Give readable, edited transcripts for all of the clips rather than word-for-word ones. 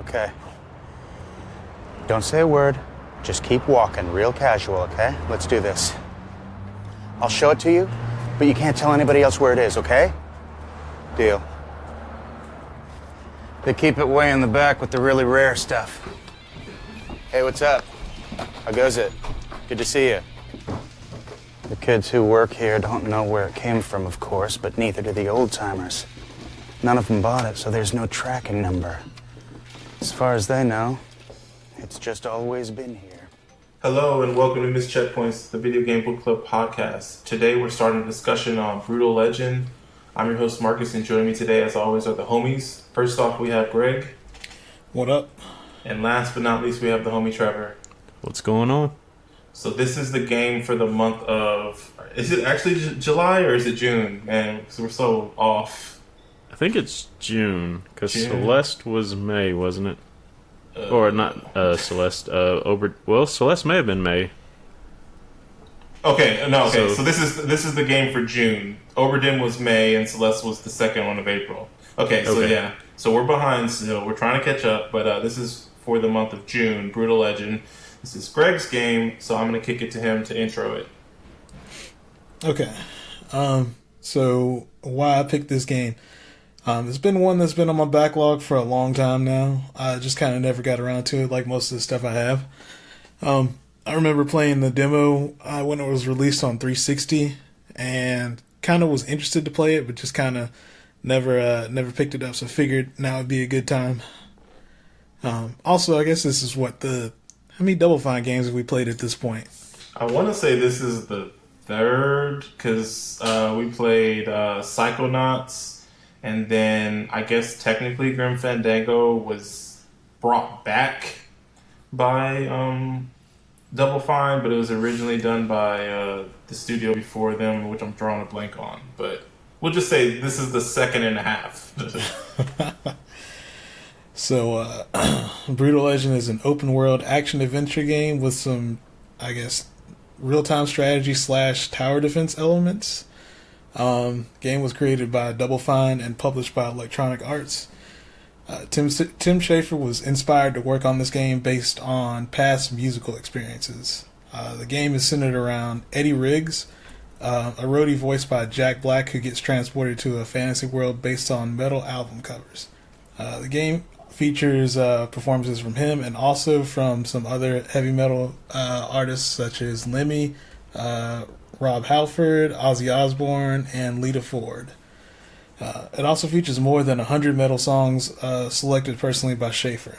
Okay. Don't say a word. Just keep walking, real casual, okay? Let's do this. I'll show it to you, but you can't tell anybody else where it is, okay? Deal. They keep it way in the back with the really rare stuff. Hey, what's up? How goes it? Good to see you. The kids who work here don't know where it came from, of course, but neither do the old-timers. None of them bought it, so there's no tracking number. As far as they know, it's just always been here. Hello and welcome to Missed Checkpoints, the Video Game Book Club podcast. Today we're starting a discussion on Brutal Legend. I'm your host Marcus, and joining me today as always are the homies. First off we have Greg. What up? And last but not least we have the homie Trevor. What's going on? So this is the game for the month of... Is it actually July or is it June? Man, because we're so off. I think it's June, because Celeste was May, wasn't it? Or not Celeste. Celeste may have been May. Okay, no, okay. So this is the game for June. Oberdin was May, and Celeste was the second one of April. Okay, so yeah. So we're behind still. We're trying to catch up, but this is for the month of June, Brutal Legend. This is Greg's game, so I'm going to kick it to him to intro it. Okay. So why I picked this game? It's been one that's been on my backlog for a long time now. I just kind of never got around to it like most of the stuff I have. I remember playing the demo when it was released on 360 and kind of was interested to play it, but just kind of never picked it up. So figured now would be a good time. Also, I guess this is how many Double Fine games have we played at this point? I want to say this is the third because we played Psychonauts. And then I guess technically Grim Fandango was brought back by Double Fine, but it was originally done by the studio before them, which I'm drawing a blank on. But we'll just say this is the second and a half. So Brutal Legend is an open-world action-adventure game with some, I guess, real-time strategy / tower defense elements. Game was created by Double Fine and published by Electronic Arts. Tim Schafer was inspired to work on this game based on past musical experiences. The game is centered around Eddie Riggs, a roadie voiced by Jack Black who gets transported to a fantasy world based on metal album covers. The game features performances from him and also from some other heavy metal artists such as Lemmy, Rob Halford, Ozzy Osbourne, and Lita Ford. It also features more than 100 metal songs selected personally by Schafer.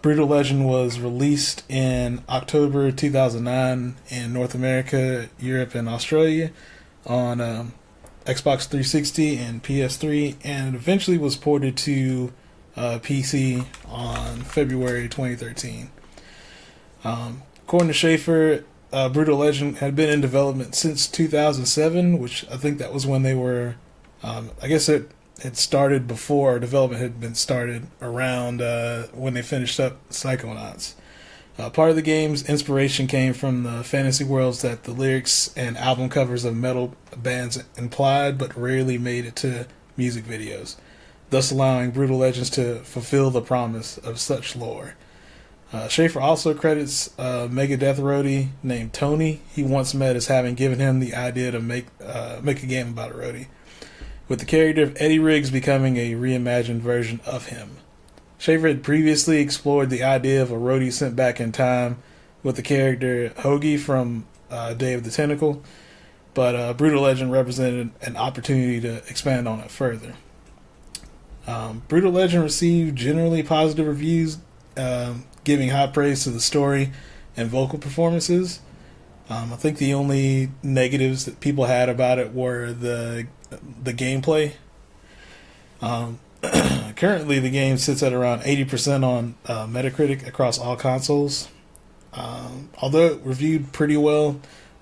Brutal Legend was released in October 2009 in North America, Europe, and Australia on Xbox 360 and PS3, and eventually was ported to PC on February 2013. According to Schafer, Brutal Legend had been in development since 2007, which I think that was when they were, I guess it started before development had been started around when they finished up Psychonauts. Part of the game's inspiration came from the fantasy worlds that the lyrics and album covers of metal bands implied but rarely made it to music videos, thus allowing Brutal Legends to fulfill the promise of such lore. Schafer also credits Megadeth roadie named Tony he once met as having given him the idea to make a game about a roadie, with the character of Eddie Riggs becoming a reimagined version of him. Schafer had previously explored the idea of a roadie sent back in time with the character Hoagie from Day of the Tentacle, but Brutal Legend represented an opportunity to expand on it further. Brutal Legend received generally positive reviews, giving high praise to the story and vocal performances. I think the only negatives that people had about it were the gameplay. Currently, the game sits at around 80% on Metacritic across all consoles. Although it reviewed pretty well,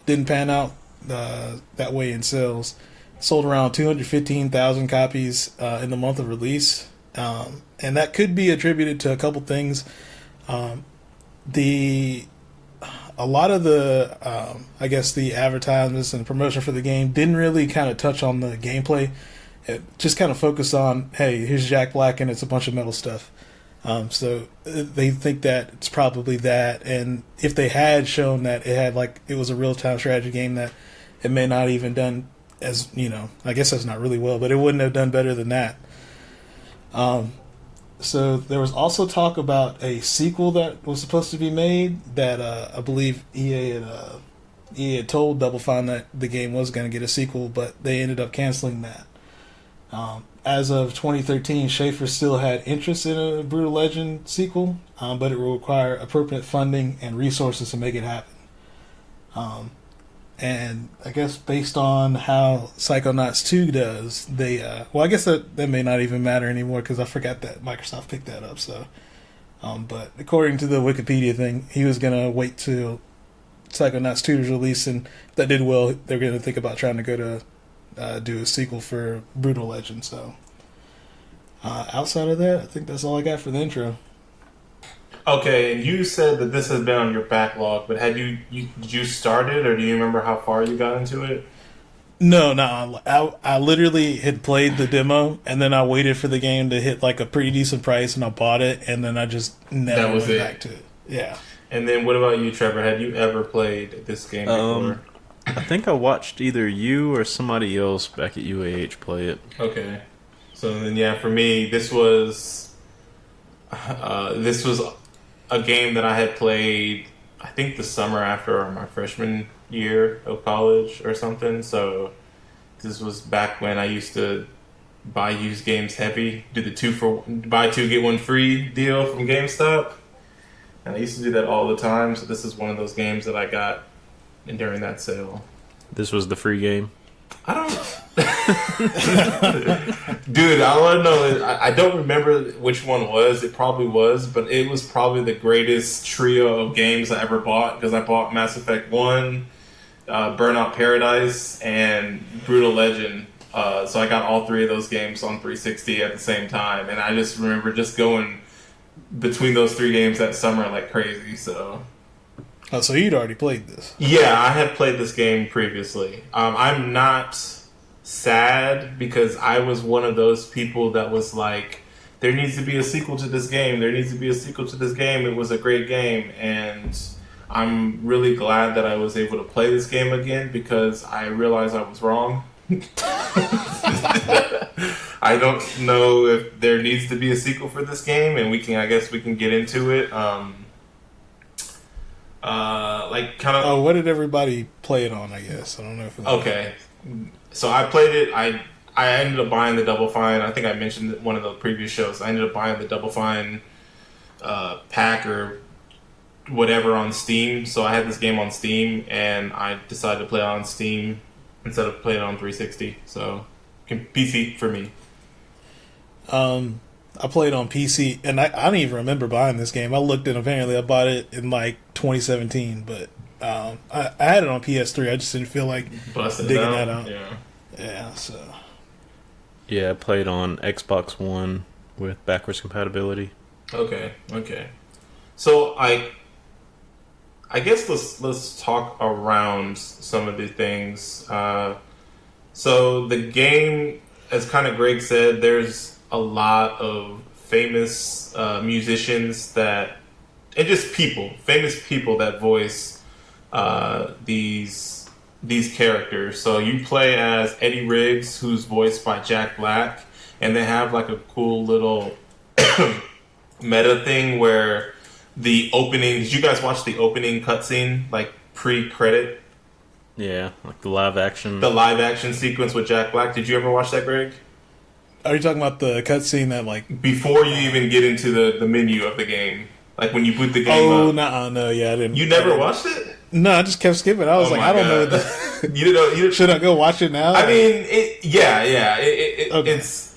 didn't pan out that way in sales. Sold around 215,000 copies in the month of release. And that could be attributed to a couple things. A lot of the, I guess the advertisements and promotion for the game didn't really kind of touch on the gameplay. It just kind of focused on, hey, here's Jack Black and it's a bunch of metal stuff. So they think that it's probably that, and if they had shown that it was a real-time strategy game, that it may not even done as, I guess that's not really well, but it wouldn't have done better than that. So there was also talk about a sequel that was supposed to be made that I believe EA had told Double Fine that the game was going to get a sequel, but they ended up canceling that. As of 2013, Schafer still had interest in a Brutal Legend sequel, but it will require appropriate funding and resources to make it happen. And I guess based on how Psychonauts 2 does, I guess that may not even matter anymore because I forgot that Microsoft picked that up. So, but according to the Wikipedia thing, he was going to wait till Psychonauts 2's release, and if that did well, they're going to think about trying to go to do a sequel for Brutal Legend. So, outside of that, I think that's all I got for the intro. Okay, and you said that this has been on your backlog, but did you start it, or do you remember how far you got into it? No. I literally had played the demo, and then I waited for the game to hit like a pretty decent price, and I bought it, and then I just never went back to it. Yeah. And then what about you, Trevor? Had you ever played this game before? I think I watched either you or somebody else back at UAH play it. Okay. So then, for me, this was a game that I had played, I think the summer after my freshman year of college or something. So this was back when I used to buy used games heavy, do the buy two get one free deal from GameStop, and I used to do that all the time. So this is one of those games that I got during that sale. This was the free game? I don't Dude, all I know is I don't remember which one was. It probably was, but it was probably the greatest trio of games I ever bought, because I bought Mass Effect 1, Burnout Paradise, and Brutal Legend. So I got all three of those games on 360 at the same time, and I just remember just going between those three games that summer like crazy. So you'd already played this? Yeah, I had played this game previously. I'm not sad because I was one of those people that was like, there needs to be a sequel to this game. There needs to be a sequel to this game. It was a great game, and I'm really glad that I was able to play this game again because I realized I was wrong. I don't know if there needs to be a sequel for this game, and I guess we can get into it. What did everybody play it on? I guess I don't know if okay. So I played it. I ended up buying the Double Fine. I think I mentioned one of the previous shows. I ended up buying the Double Fine pack or whatever on Steam. So I had this game on Steam, and I decided to play it on Steam instead of playing it on 360. So PC for me. I played on PC, and I don't even remember buying this game. I looked, and apparently I bought it in like 2017, but I had it on PS3. I just didn't feel like digging that out. Yeah, so. Yeah, I played on Xbox One with backwards compatibility. Okay. So I guess let's talk around some of the things. So the game, as kind of Greg said, there's a lot of famous musicians and just famous people that voice these characters. So you play as Eddie Riggs, who's voiced by Jack Black, and they have like a cool little meta thing where the opening. Did you guys watch the opening cutscene, like pre-credit? Yeah, like the live action sequence with Jack Black. Did you ever watch that, Greg? Are you talking about the cutscene that like before you even get into the menu of the game? Like when you boot the game up. No, yeah, I didn't. You never watched it? No, I just kept skipping. I was I don't know. You should I go watch it now? I mean, it's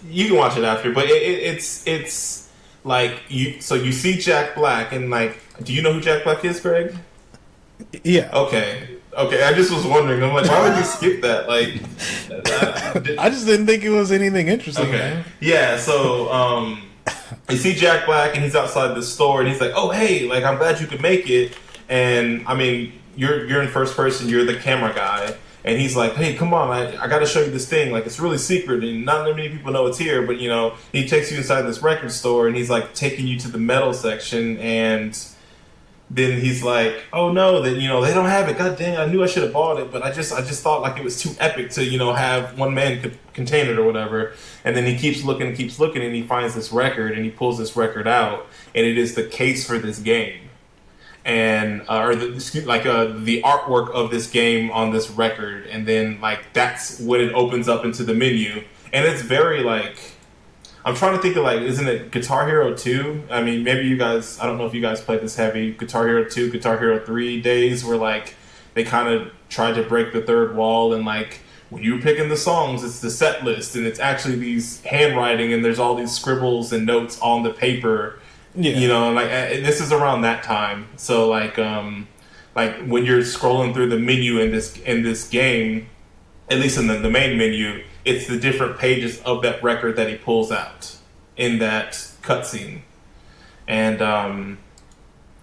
you can watch it after, but it's like you. So you see Jack Black, and like, do you know who Jack Black is, Greg? Yeah. Okay. I just was wondering. I'm like, why would you skip that? Like, I just didn't think it was anything interesting. Okay. Man. Yeah. So you see Jack Black, and he's outside the store, and he's like, "Oh, hey, I'm glad you could make it." And I mean, you're in first person. You're the camera guy, And he's like, hey, come on, I got to show you this thing. Like, it's really secret, and not many people know it's here. But, he takes you inside this record store, and he's, like, taking you to the metal section. And then he's like, oh, no, that, they don't have it. God dang, I knew I should have bought it. But I just thought, like, it was too epic to, have one man contain it or whatever. And then he keeps looking, and he finds this record, and he pulls this record out. And it is the case for this game. And the artwork of this game on this record, and then like that's when it opens up into the menu, and it's very like I'm trying to think of like, isn't it Guitar Hero 2? I mean, maybe you guys, I don't know if you guys played this heavy Guitar Hero 2, Guitar Hero 3 days where like they kind of tried to break the third wall, and like when you're picking the songs, it's the set list, and it's actually these handwriting, and there's all these scribbles and notes on the paper. Yeah. Like this is around that time. So like when you're scrolling through the menu in this game, at least in the main menu, it's the different pages of that record that he pulls out in that cutscene, and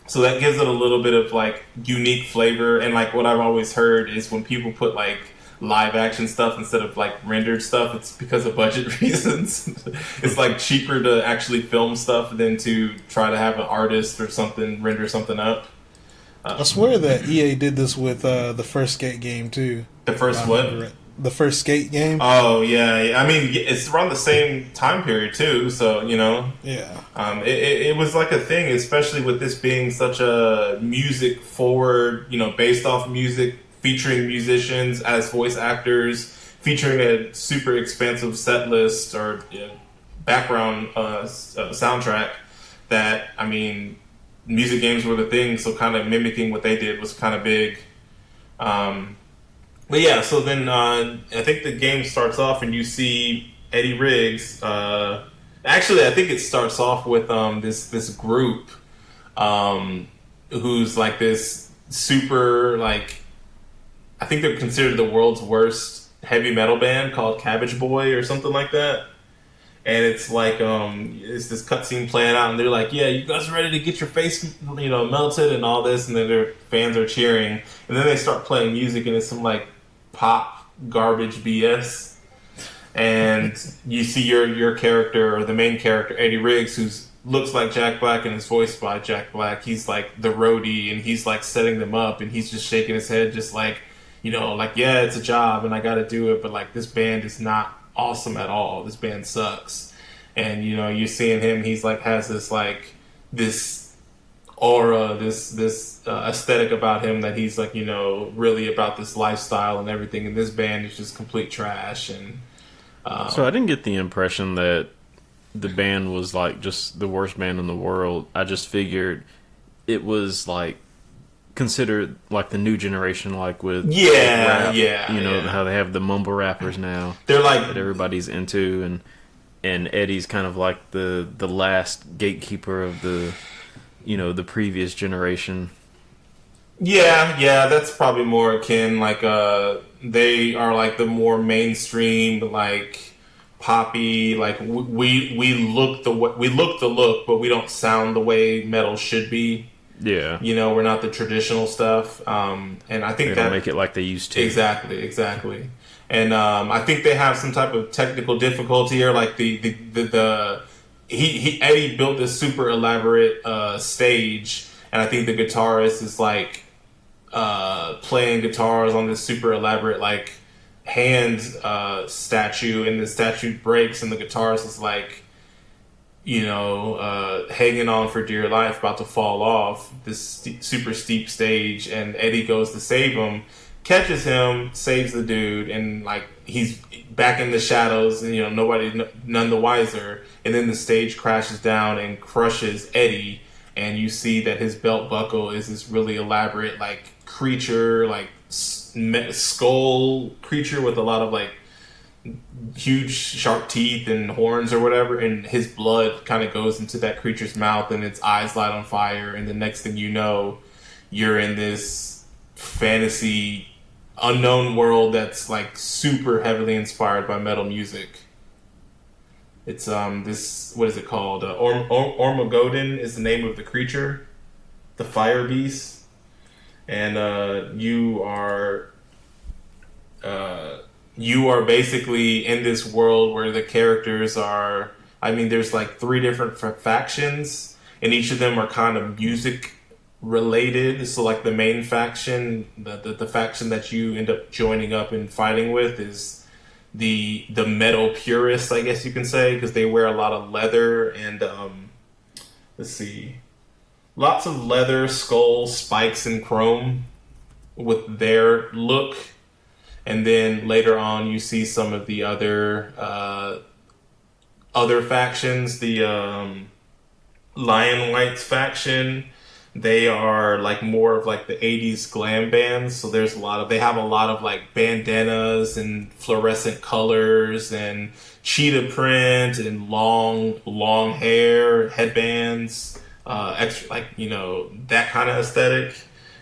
so that gives it a little bit of like unique flavor. And like what I've always heard is when people put like live action stuff instead of like rendered stuff, it's because of budget reasons. It's like cheaper to actually film stuff than to try to have an artist or something render something up. I swear that EA did this with the first Skate game too. The first what? The first Skate game. Oh yeah. I mean, it's around the same time period too. So Yeah. It was like a thing, especially with this being such a music forward, based off music, featuring musicians as voice actors, featuring a super expansive set list or background soundtrack. That, I mean, music games were the thing, so kind of mimicking what they did was kind of big. But yeah, so then I think the game starts off and you see Eddie Riggs. Actually, I think it starts off with this group who's like this super like, I think they're considered the world's worst heavy metal band called Cabbage Boy or something like that. And it's like, it's this cutscene playing out, and they're like, yeah, you guys are ready to get your face, melted and all this. And then their fans are cheering. And then they start playing music, and it's some like pop garbage BS. And you see your character, or the main character, Eddie Riggs, who's looks like Jack Black and is voiced by Jack Black. He's like the roadie, and he's like setting them up, and he's just shaking his head just like, like, yeah, it's a job and I got to do it, but like this band is not awesome at all. This band sucks. And you're seeing him, he's like has this like this aura, this aesthetic about him that he's like, really about this lifestyle and everything, and this band is just complete trash. And so I didn't get the impression that the band was like just the worst band in the world. I just figured it was like considered like the new generation, like with rap, how they have the mumble rappers now. They're like that everybody's into, and Eddie's kind of like the last gatekeeper of the the previous generation. Yeah, that's probably more akin. Like they are like the more mainstream, like poppy. Like we look the look, but we don't sound the way metal should be. Yeah, we're not the traditional stuff, and I think they don't make it like they used to. Exactly. And I think they have some type of technical difficulty here. Like Eddie built this super elaborate stage, and I think the guitarist is like playing guitars on this super elaborate like hand statue, and the statue breaks, and the guitarist is like, hanging on for dear life, about to fall off this super steep stage, and Eddie goes to save him, catches him, saves the dude, and like he's back in the shadows, and none the wiser. And then the stage crashes down and crushes Eddie, and you see that his belt buckle is this really elaborate like creature, like skull creature with a lot of like huge sharp teeth and horns or whatever, and his blood kind of goes into that creature's mouth, and its eyes light on fire, and the next thing you know, you're in this fantasy unknown world that's like super heavily inspired by metal music. It's this, what is it called? Ormagodon is the name of the creature, the fire beast, and you are you are basically in this world where the characters are. I mean, there's like 3 different factions, and each of them are kind of music related. So, like the main faction, the faction that you end up joining up and fighting with is the metal purists, I guess you can say, because they wear a lot of leather and let's see, lots of leather, skulls, spikes, and chrome with their look. And then later on, you see some of the other factions. The Lion Whites faction, they are like more of like the 80s glam bands. So there's they have a lot of like bandanas and fluorescent colors and cheetah print and long hair, headbands, extra, like, you know, that kind of aesthetic.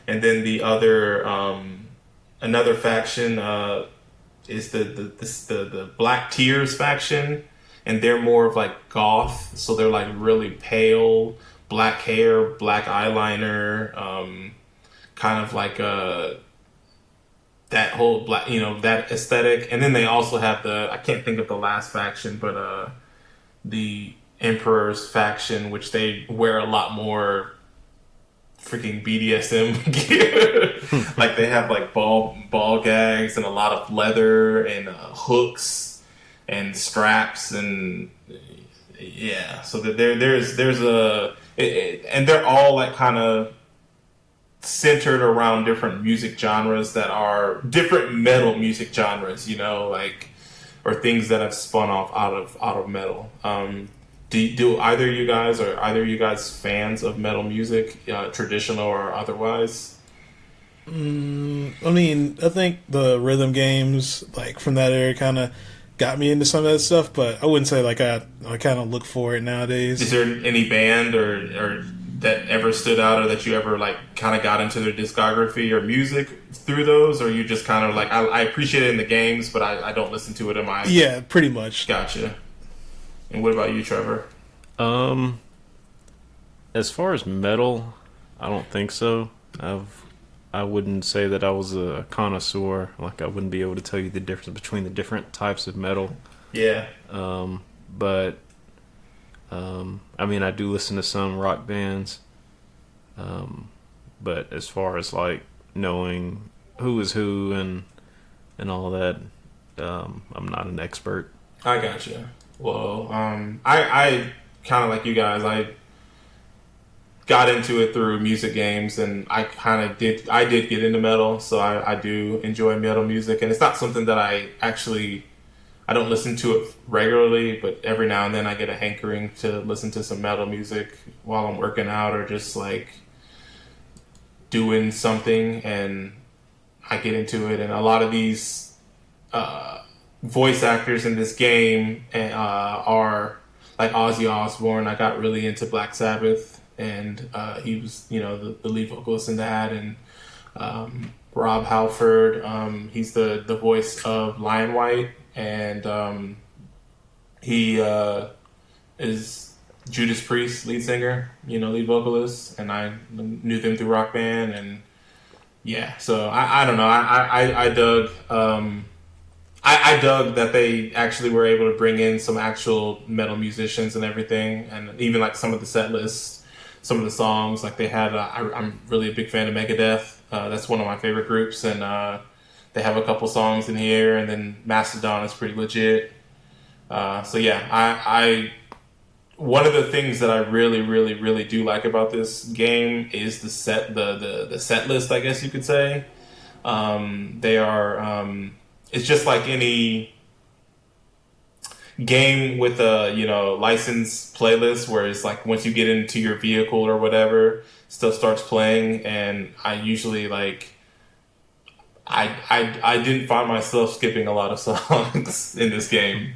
And then the other, another faction is the Black Tears faction, and they're more of like goth, so they're like really pale, black hair, black eyeliner, kind of like that whole black, you know, that aesthetic. And then they also have I can't think of the last faction, but the Emperor's faction, which they wear a lot more freaking BDSM gear. Like they have like ball gags and a lot of leather and hooks and straps, and yeah. So that there's and they're all like kind of centered around different music genres that are different metal music genres, you know, like, or things that have spun off out of metal. Do either of you guys, or either of you guys fans of metal music, traditional or otherwise? I mean, I think the rhythm games, like from that era, kind of got me into some of that stuff, but I wouldn't say like I kind of look for it nowadays. Is there any band or that ever stood out, or that you ever like kind of got into their discography or music through those, or you just kind of like, I appreciate it in the games, but I don't listen to it in my... Yeah, pretty much. Gotcha. And what about you, Trevor? As far as metal, I don't think so. I wouldn't say that I was a connoisseur. Like, I wouldn't be able to tell you the difference between the different types of metal. Yeah. But I mean, I do listen to some rock bands. But as far as like knowing who is who and all that, I'm not an expert. I gotcha. Well, I kind of like you guys. I got into it through music games, and I did get into metal, so I do enjoy metal music. And it's not something that I don't listen to it regularly, but every now and then I get a hankering to listen to some metal music while I'm working out or just like doing something, and I get into it. And a lot of these voice actors in this game are like Ozzy Osbourne. I got really into Black Sabbath, and he was, you know, the lead vocalist in that. And Rob Halford, he's the voice of Lion White, and he is Judas Priest lead singer, you know, lead vocalist, and I knew them through Rock Band. And yeah, so I don't know, I dug I dug that they actually were able to bring in some actual metal musicians and everything, and even like some of the set lists, some of the songs. Like they had, I'm really a big fan of Megadeth. That's one of my favorite groups, and they have a couple songs in here. And then Mastodon is pretty legit. So yeah, I one of the things that I really, really, really do like about this game is the set list, I guess you could say. They are. It's just like any game with a, you know, licensed playlist, where it's like once you get into your vehicle or whatever, stuff starts playing, and I usually like I didn't find myself skipping a lot of songs in this game.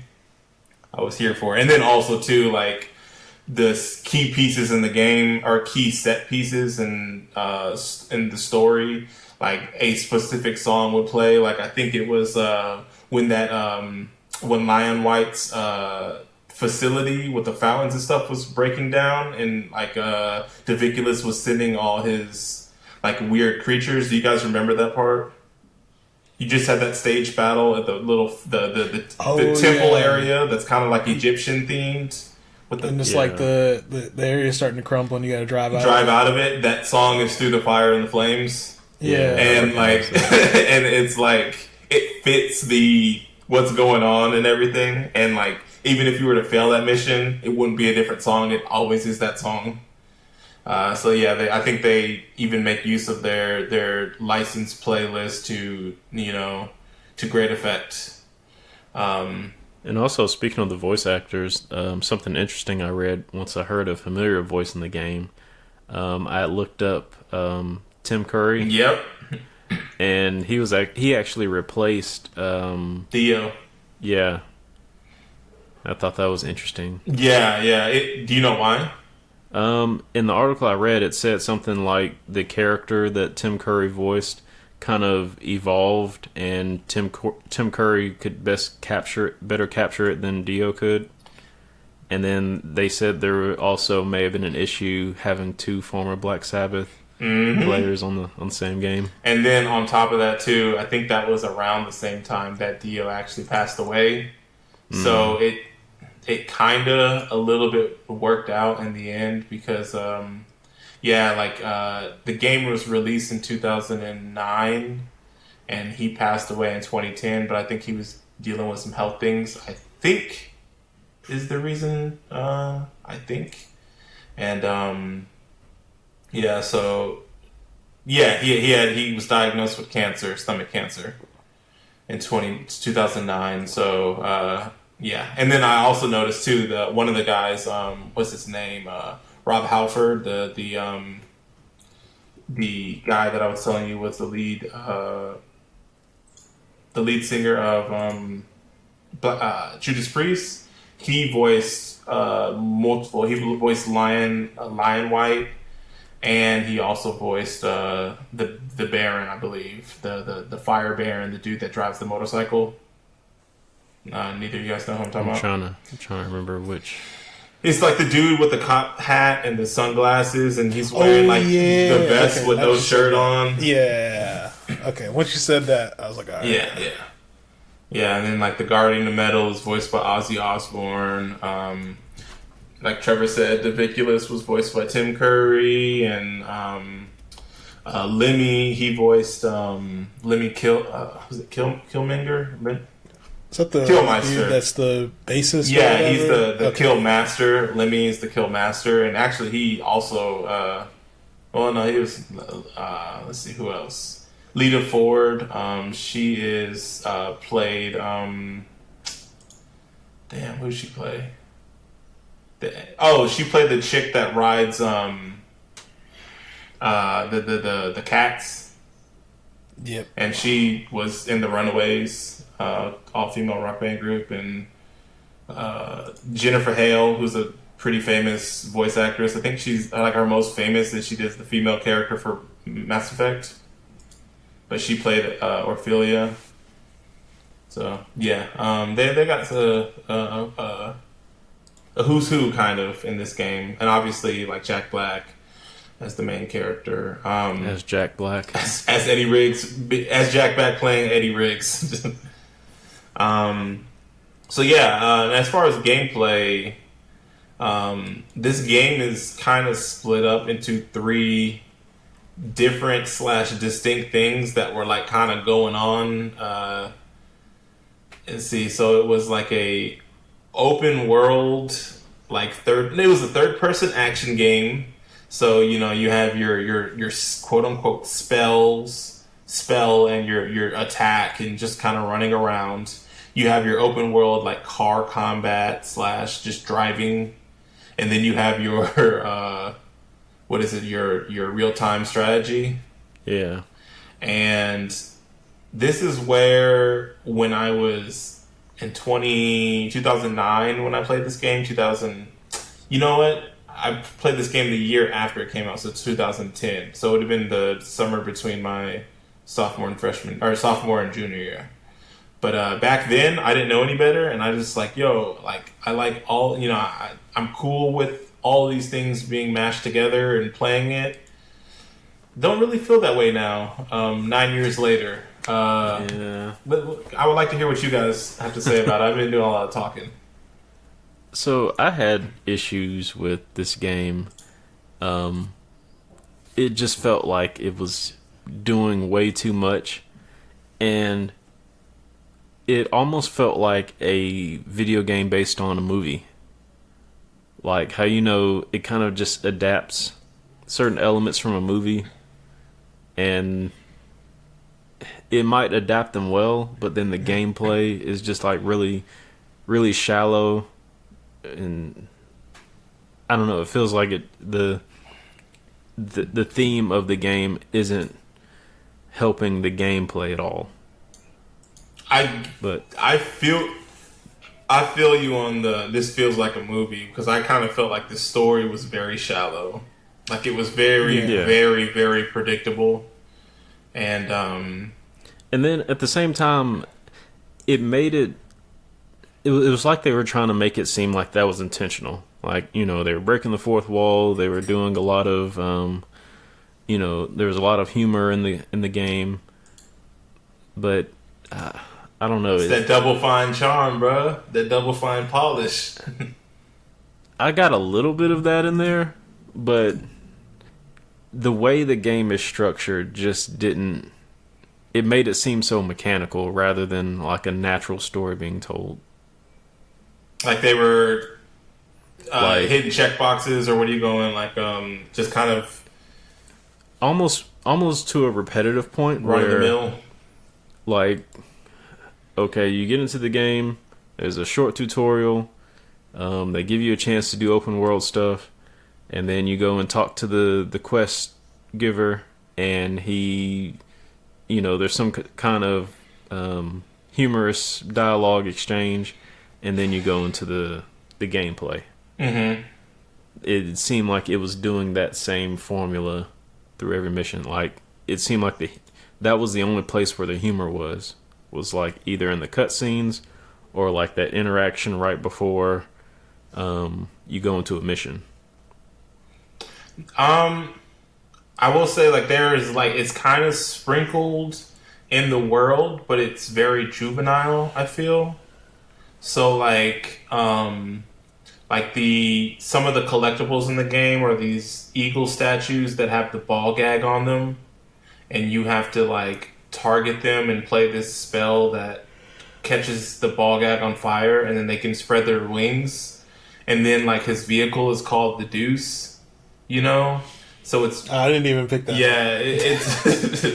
I was here for it. And then also too, like the key pieces in the game are key set pieces, and in the story. Like a specific song would play. Like I think it was when Lion White's facility with the fountains and stuff was breaking down, and like Daviculus was sending all his like weird creatures. Do you guys remember that part? You just had that stage battle at the little the temple area that's kind of like Egyptian themed. And it's like the area's starting to crumble and you got to drive out of it. That song is Through the Fire and the Flames. Yeah, and like and it's like it fits the what's going on and everything. And like even if you were to fail that mission, it wouldn't be a different song. It always is that song. So yeah, I think they even make use of their licensed playlist to great effect. And also, speaking of the voice actors, something interesting I read once I heard a familiar voice in the game. I looked up Tim Curry. Yep. And he actually replaced Theo. Yeah. I thought that was interesting. Yeah. Do you know why? In the article I read, it said something like the character that Tim Curry voiced kind of evolved, and Tim Curry could better capture it than Dio could. And then they said there also may have been an issue having two former Black Sabbath players on the same game. And then on top of that too, I think that was around the same time that Dio actually passed away. So it kind of a little bit worked out in the end because the game was released in 2009 and he passed away in 2010, but I think he was dealing with some health things, I think is the reason, I think. And he was diagnosed with cancer, stomach cancer in 2009. So and then I also noticed too that one of the guys, what's his name, Rob Halford, the guy that I was telling you was the lead singer of Judas Priest. He voiced multiple. He voiced Lion White, and he also voiced the Baron, I believe, the Fire Baron, the dude that drives the motorcycle. Neither of you guys know who I'm talking about. I'm trying to remember which. It's like the dude with the cop hat and the sunglasses, and he's wearing the vest with no shirt on. Yeah. Okay. Once you said that, I was like, all right. Yeah. And then like the Guardian of Metal is voiced by Ozzy Osbourne. Like Trevor said, the Viculus was voiced by Tim Curry, and Lemmy, he voiced Lemmy Killmonger. Is that the Killmaster? Dude that's the bassist? Yeah, he's the Killmaster. Lemmy is the Killmaster, and actually he also he was let's see who else. Lita Ford, she is played who did she play? She played the chick that rides the cats. Yep. And she was in the Runaways, all-female rock band group, and Jennifer Hale, who's a pretty famous voice actress. I think she's like her most famous is she does the female character for Mass Effect, but she played Orphelia. So yeah, they got a who's who kind of in this game, and obviously like Jack Black as the main character, as Jack Black, as Eddie Riggs, as Jack Black playing Eddie Riggs. So yeah, as far as gameplay, this game is kind of split up into three different / distinct things that were like kind of going on. Let's see, so it was like a open world, it was a third person action game. So, you have your quote unquote spell and your attack and just kind of running around. You have your open world like car combat / just driving. And then you have your, your real time strategy. Yeah. And this is where when I was in 2009 when I played this game, you know what? I played this game the year after it came out, so 2010. So it would have been the summer between my sophomore and junior year. But back then, I didn't know any better, and I just I like all, I'm cool with all of these things being mashed together and playing it. Don't really feel that way now, 9 years later. Yeah. But I would like to hear what you guys have to say about it. I've been doing a lot of talking. So I had issues with this game. It just felt like it was doing way too much, and it almost felt like a video game based on a movie. Like how it kind of just adapts certain elements from a movie, and it might adapt them well, but then the gameplay is just like really, really shallow, and I don't know. It feels like the theme of the game isn't helping the gameplay at all. I feel you on this feels like a movie, because I kind of felt like the story was very shallow. Like it was very, very, very predictable. And then at the same time, it made it was like they were trying to make it seem like that was intentional. Like, they were breaking the fourth wall. They were doing a lot of, there was a lot of humor in the game. But I don't know. It's that Double Fine charm, bruh. That Double Fine polish. I got a little bit of that in there, but the way the game is structured just didn't. It made it seem so mechanical rather than like a natural story being told. Like they were hitting checkboxes, or what are you going? Like just kind of almost to a repetitive point, run where the mill. Like, okay, you get into the game. There's a short tutorial. They give you a chance to do open world stuff, and then you go and talk to the quest giver, and he, there's some kind of humorous dialogue exchange, and then you go into the gameplay. Mm-hmm. It seemed like it was doing that same formula through every mission. Like, it seemed like that was the only place where the humor was like either in the cutscenes or like that interaction right before you go into a mission. I will say, like, there is, like, it's kind of sprinkled in the world, but it's very juvenile, I feel. So, like some of the collectibles in the game are these eagle statues that have the ball gag on them, and you have to, like, target them and play this spell that catches the ball gag on fire, and then they can spread their wings. And then, like, his vehicle is called the Deuce, So it's. I didn't even pick that. Yeah, it's.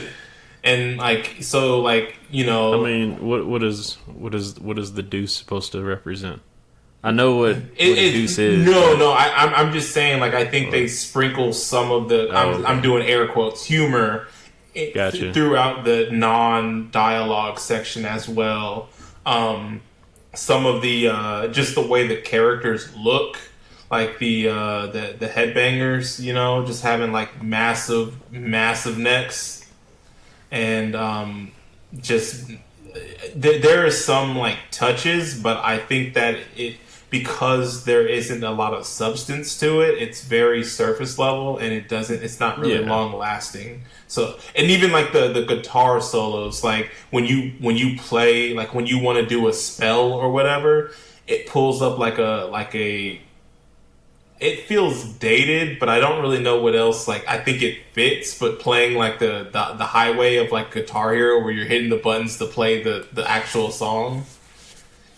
And like, so, like, I mean, what is the Deuce supposed to represent? I know what Deuce is. No, I'm just saying, like, I think they sprinkle some of the. I'm doing air quotes humor. Gotcha. Throughout the non-dialogue section as well. Some of the just the way the characters look, like the headbangers, just having like massive necks, and just there is some like touches, but I think that because there isn't a lot of substance to it, it's very surface level, and it's not really long lasting. So, and even like the guitar solos, like when you play, like when you want to do a spell or whatever, it pulls up like a it feels dated, but I don't really know what else. Like, I think it fits, but playing like the highway of like Guitar Hero, where you're hitting the buttons to play the actual song.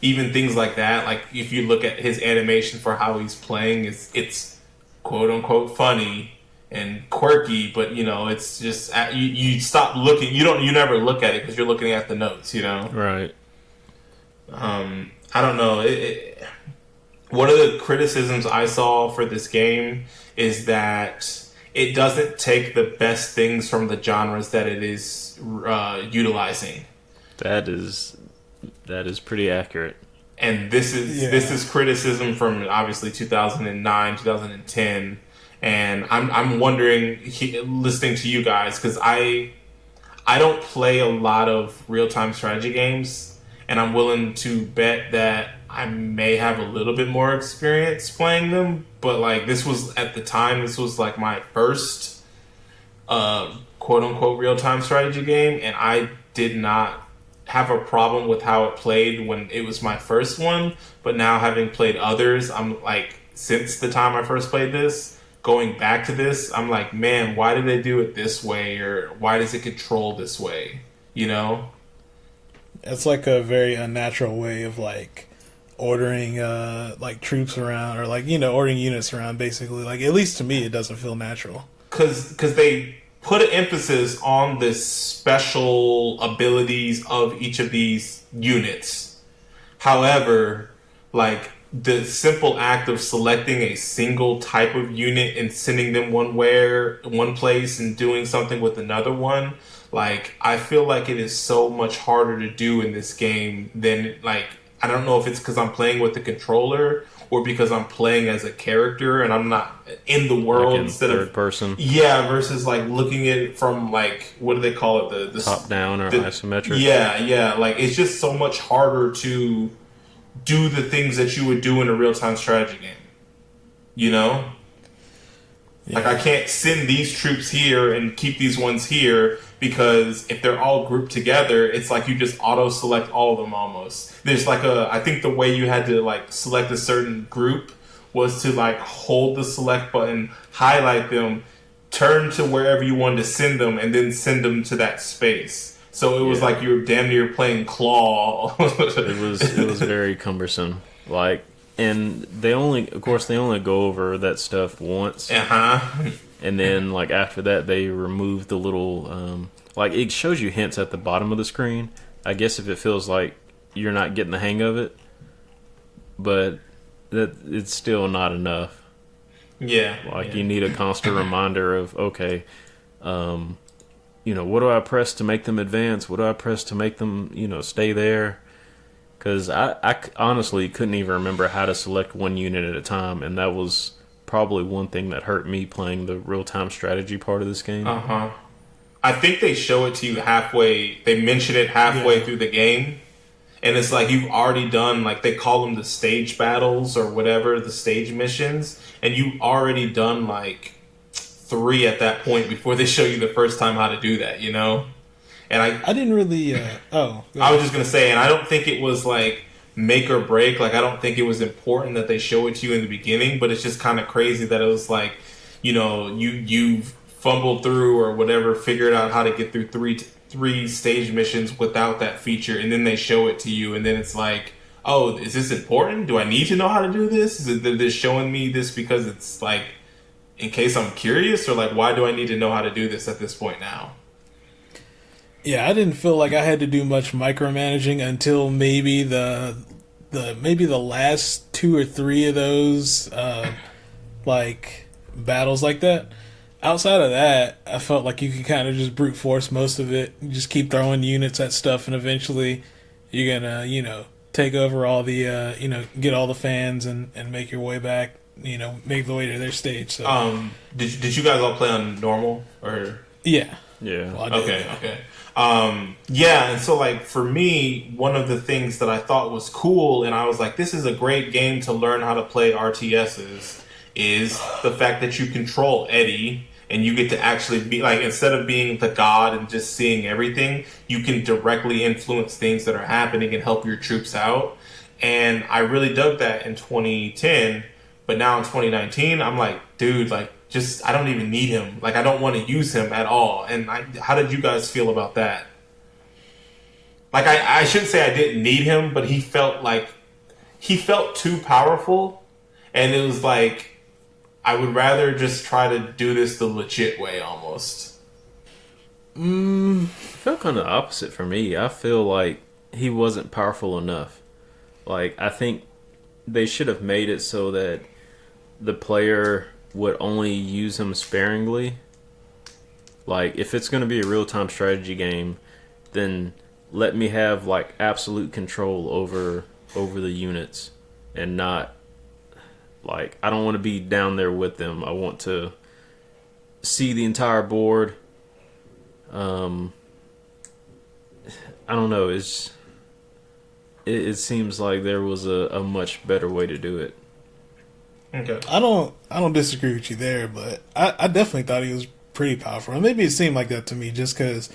Even things like that, like if you look at his animation for how he's playing, it's quote unquote funny and quirky, but it's just you stop looking. You never look at it because you're looking at the notes. Right. I don't know. One of the criticisms I saw for this game is that it doesn't take the best things from the genres that it is utilizing. That is pretty accurate. And this is criticism from obviously 2009, 2010, and I'm wondering, listening to you guys, because I don't play a lot of real-time strategy games, and I'm willing to bet that I may have a little bit more experience playing them, but like this was like my first quote-unquote real-time strategy game, and I did not have a problem with how it played when it was my first one, but now having played others, I'm like, since the time I first played this, going back to this, I'm like, man, why did they do it this way, or why does it control this way? You know? It's like a very unnatural way of like ordering like troops around, or like, you know, ordering units around, basically. Like, at least to me, it doesn't feel natural. Because they put an emphasis on the special abilities of each of these units. However, like, the simple act of selecting a single type of unit and sending them one place and doing something with another one, like, I feel like it is so much harder to do in this game than, like, I don't know if it's because I'm playing with the controller or because I'm playing as a character and I'm not in the world, like in instead third of person. Yeah, versus like looking at it from, like, what do they call it? The Top down or isometric. Yeah. Like, it's just so much harder to do the things that you would do in a real time strategy game. You know? Yeah. Like, I can't send these troops here and keep these ones here, because if they're all grouped together, it's like you just auto select all of them almost. There's like I think the way you had to like select a certain group was to like hold the select button, highlight them, turn to wherever you wanted to send them, and then send them to that space. So it was like you were damn near playing Claw. It was very cumbersome. Like, and they only go over that stuff once. And then, like, after that, they remove the little, like, it shows you hints at the bottom of the screen. I guess if it feels like you're not getting the hang of it, but that it's still not enough. Yeah. Like, you need a constant reminder of, okay, you know, what do I press to make them advance? What do I press to make them, you know, stay there? Because I honestly couldn't even remember how to select one unit at a time, and that was probably one thing that hurt me playing the real-time strategy part of this game. I think they show it to you halfway. They mention it halfway through the game, and it's like you've already done, like, they call them the stage battles or whatever, the stage missions, and you've already done like 3 at that point before they show you the first time how to do that, you know? And I didn't really I was just gonna say, and I don't think it was like make or break. Like, I don't think it was important that they show it to you in the beginning, but it's just kind of crazy that it was like, you know, you fumbled through or whatever, figured out how to get through three stage missions without that feature, and then they show it to you, and then it's like, oh, is this important? Do I need to know how to do this? Is it that they're showing me this because it's like, in case I'm curious, or like, why do I need to know how to do this at this point now? Yeah, I didn't feel like I had to do much micromanaging until maybe the last 2 or 3 of those like battles like that. Outside of that, I felt like you could kind of just brute force most of it. You just keep throwing units at stuff, and eventually you're gonna, you know, take over all the you know, get all the fans and make your way back, you know, make the way to their stage. So did you guys all play on normal, or yeah. Well, okay. Yeah, and so, like, for me, one of the things that I thought was cool, and I was like, this is a great game to learn how to play RTSs, is the fact that you control Eddie, and you get to actually be, like, instead of being the god and just seeing everything, you can directly influence things that are happening and help your troops out. And I really dug that in 2010, but now in 2019, I'm like, dude, like, I don't even need him. Like, I don't want to use him at all. And how did you guys feel about that? Like, I shouldn't say I didn't need him, but he felt too powerful. And it was like, I would rather just try to do this the legit way, almost. It felt kind of opposite for me. I feel like he wasn't powerful enough. Like, I think they should have made it so that the player would only use him sparingly. Like, if it's going to be a real-time strategy game, then let me have, like, absolute control over the units, and not, like, I don't want to be down there with them. I want to see the entire board. I don't know. It seems like there was a much better way to do it. Okay. I don't disagree with you there, but I definitely thought he was pretty powerful. And maybe it seemed like that to me just because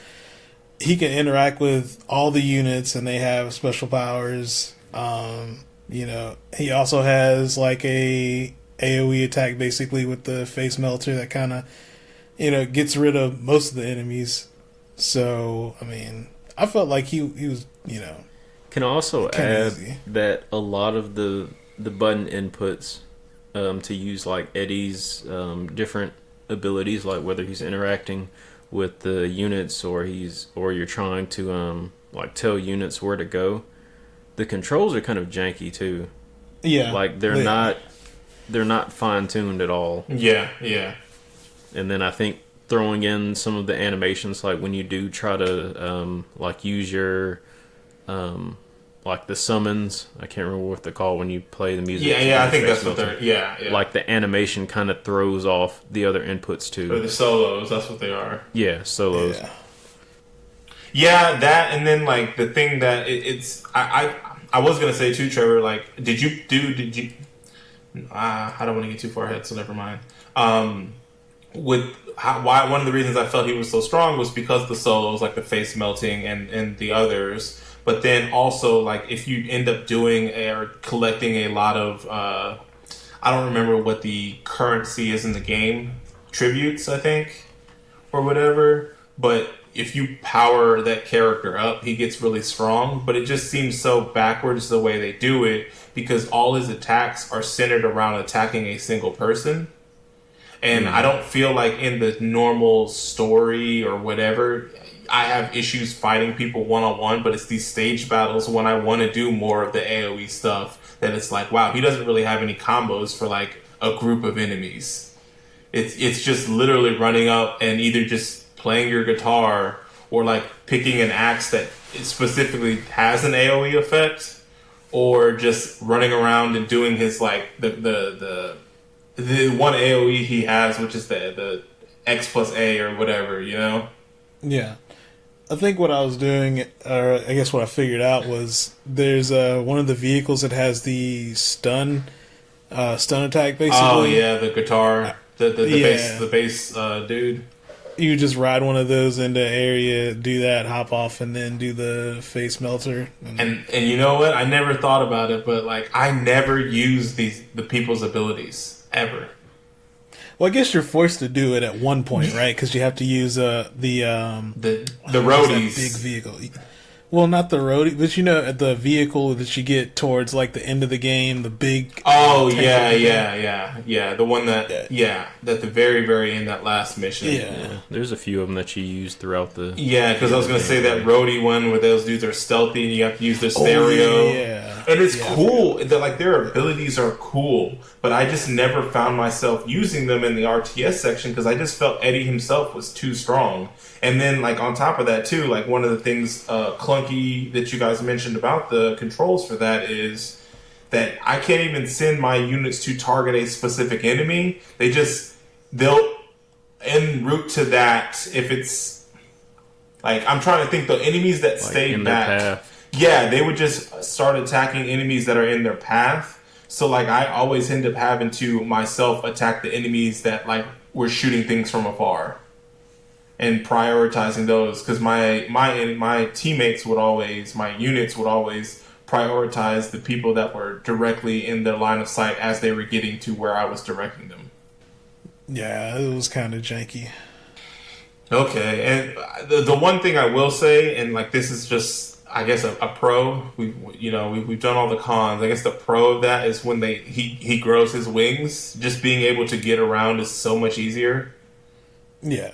he can interact with all the units, and they have special powers. He also has like a AoE attack basically with the face melter that kind of gets rid of most of the enemies. So I mean, I felt like he was Can also add easy. that a lot of the button inputs to use like Eddie's different abilities, like whether he's interacting with the units or you're trying to like tell units where to go. The controls are kind of janky too. Yeah, like they're not fine tuned at all. Yeah. And then I think throwing in some of the animations, like when you do try to like use your like the summons, I can't remember what they're called when you play the music. Yeah, I think that's what they're. Yeah. Like the animation kind of throws off the other inputs too. Or the solos, that's what they are. Yeah, solos. Yeah, that, and then like the thing that I was gonna say too, Trevor. Like, did you? I don't want to get too far ahead, so never mind. Why one of the reasons I felt he was so strong was because the solos, like the face melting and the others. But then also, like, if you end up doing or collecting a lot of, I don't remember what the currency is in the game, tributes, I think, or whatever. But if you power that character up, he gets really strong. But it just seems so backwards the way they do it, because all his attacks are centered around attacking a single person. And I don't feel like in the normal story or whatever, I have issues fighting people one-on-one, but it's these stage battles when I want to do more of the AoE stuff that it's like, wow, he doesn't really have any combos for like a group of enemies. It's just literally running up and either just playing your guitar or like picking an axe that specifically has an AoE effect, or just running around and doing his like the one AoE he has, which is the X plus A or whatever, Yeah. I think what I was doing, or I guess what I figured out, was there's one of the vehicles that has the stun attack, basically. Oh yeah, the guitar, the bass dude. You just ride one of those into area, do that, hop off, and then do the face melter. And you know what? I never thought about it, but like I never use the people's abilities ever. Well, I guess you're forced to do it at one point, right? Because you have to use the roadies, big vehicle. Well, not the roadie, but the vehicle that you get towards like the end of the game, the big. Oh yeah. The one that that the very very end, that last mission. Yeah. There's a few of them that you use throughout the. Yeah, because I was gonna say that roadie one where those dudes are stealthy and you have to use their stereo. And it's cool. That like their abilities are cool, but I just never found myself using them in the RTS section because I just felt Eddie himself was too strong. And then like on top of that too, like one of the things clunky that you guys mentioned about the controls for that is that I can't even send my units to target a specific enemy. They'll en route to that if it's like, I'm trying to think, the enemies that stay back. Yeah, they would just start attacking enemies that are in their path. So like I always end up having to myself attack the enemies that like were shooting things from afar, and prioritizing those, because my teammates would always, my units would always prioritize the people that were directly in their line of sight as they were getting to where I was directing them. Yeah, it was kind of janky. Okay, and the one thing I will say, and like this is just, I guess, a pro. We've done all the cons. I guess the pro of that is when he grows his wings. Just being able to get around is so much easier. Yeah.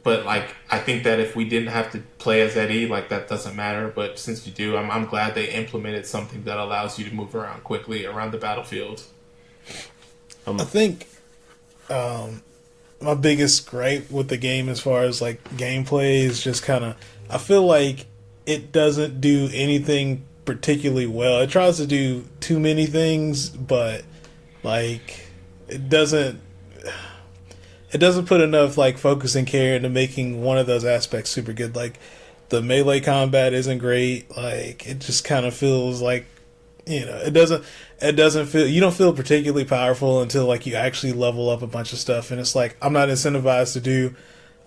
But like I think that if we didn't have to play as Eddie, like that doesn't matter. But since you do, I'm glad they implemented something that allows you to move around quickly around the battlefield. I think my biggest gripe with the game as far as like gameplay is just kind of, I feel like it doesn't do anything particularly well. It tries to do too many things, but like it doesn't put enough like focus and care into making one of those aspects super good. Like the melee combat isn't great. Like it just kind of feels like, it doesn't feel, you don't feel particularly powerful until like you actually level up a bunch of stuff, and it's like I'm not incentivized to do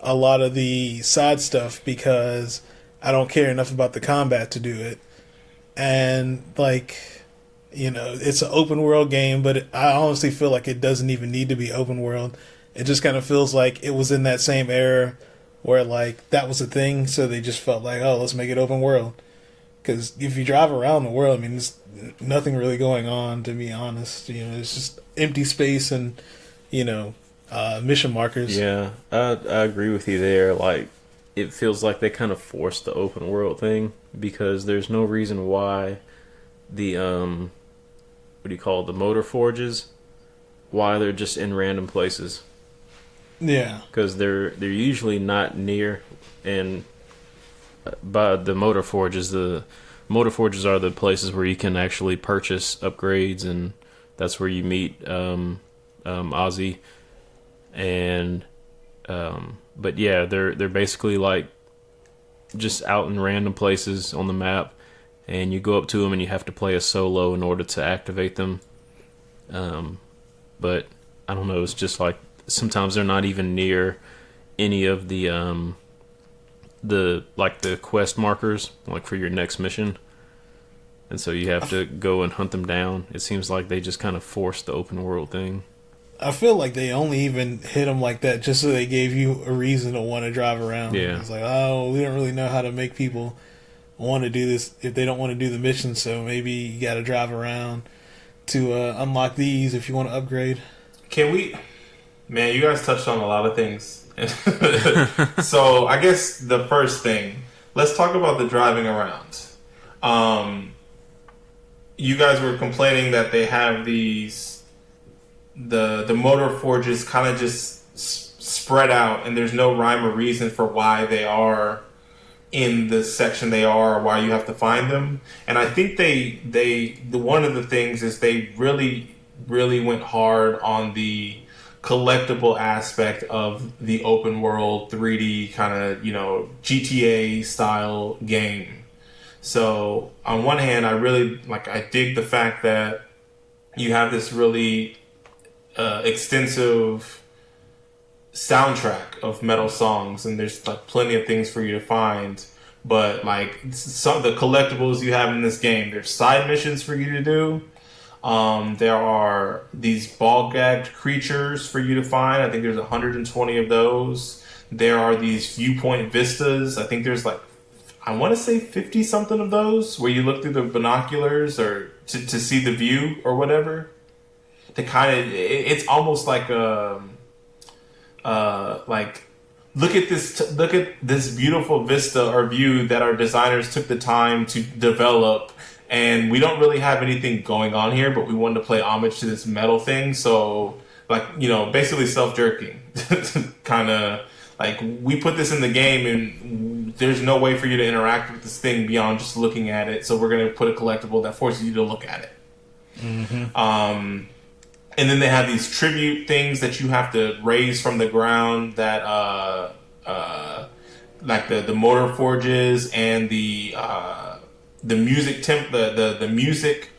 a lot of the side stuff because I don't care enough about the combat to do it. And like, you know, it's an open world game, but I honestly feel like it doesn't even need to be open world. It just kind of feels like it was in that same era where like that was a thing, so they just felt like, oh, let's make it open world. Because if you drive around the world, I mean, there's nothing really going on, to be honest. You know, it's just empty space and, you know, mission markers. Yeah, I agree with you there. Like, it feels like they kind of forced the open world thing because there's no reason why the what do you call it, the motor forges, why they're just in random places. Yeah, because they're usually not near, and by the motor forges are the places where you can actually purchase upgrades, and that's where you meet Ozzy. And but yeah, they're basically like just out in random places on the map, and you go up to them and you have to play a solo in order to activate them. But I don't know, it's just like sometimes they're not even near any of the quest markers, like for your next mission, and so you have to go and hunt them down. It seems like they just kind of forced the open world thing. I feel like they only even hit them like that just so they gave you a reason to want to drive around. Yeah. It's like, oh, we don't really know how to make people want to do this if they don't want to do the mission, so maybe you got to drive around to unlock these if you want to upgrade. Can we... Man, you guys touched on a lot of things. So I guess the first thing, let's talk about the driving around. You guys were complaining that they have these... The motor forges kind of just spread out, and there's no rhyme or reason for why they are in the section they are, or why you have to find them. And I think the one of the things is they really, really went hard on the collectible aspect of the open world 3D kind of, you know, GTA style game. So on one hand, I dig the fact that you have this really extensive soundtrack of metal songs, and there's like plenty of things for you to find. But like some of the collectibles you have in this game, there's side missions for you to do. There are these ball-gagged creatures for you to find. I think there's 120 of those. There are these viewpoint vistas. I think there's like, I want to say 50-something of those, where you look through the binoculars or to see the view or whatever. It's almost like look at this beautiful vista or view that our designers took the time to develop, and we don't really have anything going on here, but we wanted to play homage to this metal thing. So, like, you know, basically self-jerking. Kind of like, we put this in the game, and there's no way for you to interact with this thing beyond just looking at it. So we're going to put a collectible that forces you to look at it. Mm-hmm. And then they have these tribute things that you have to raise from the ground that, like the motor forges and the music the music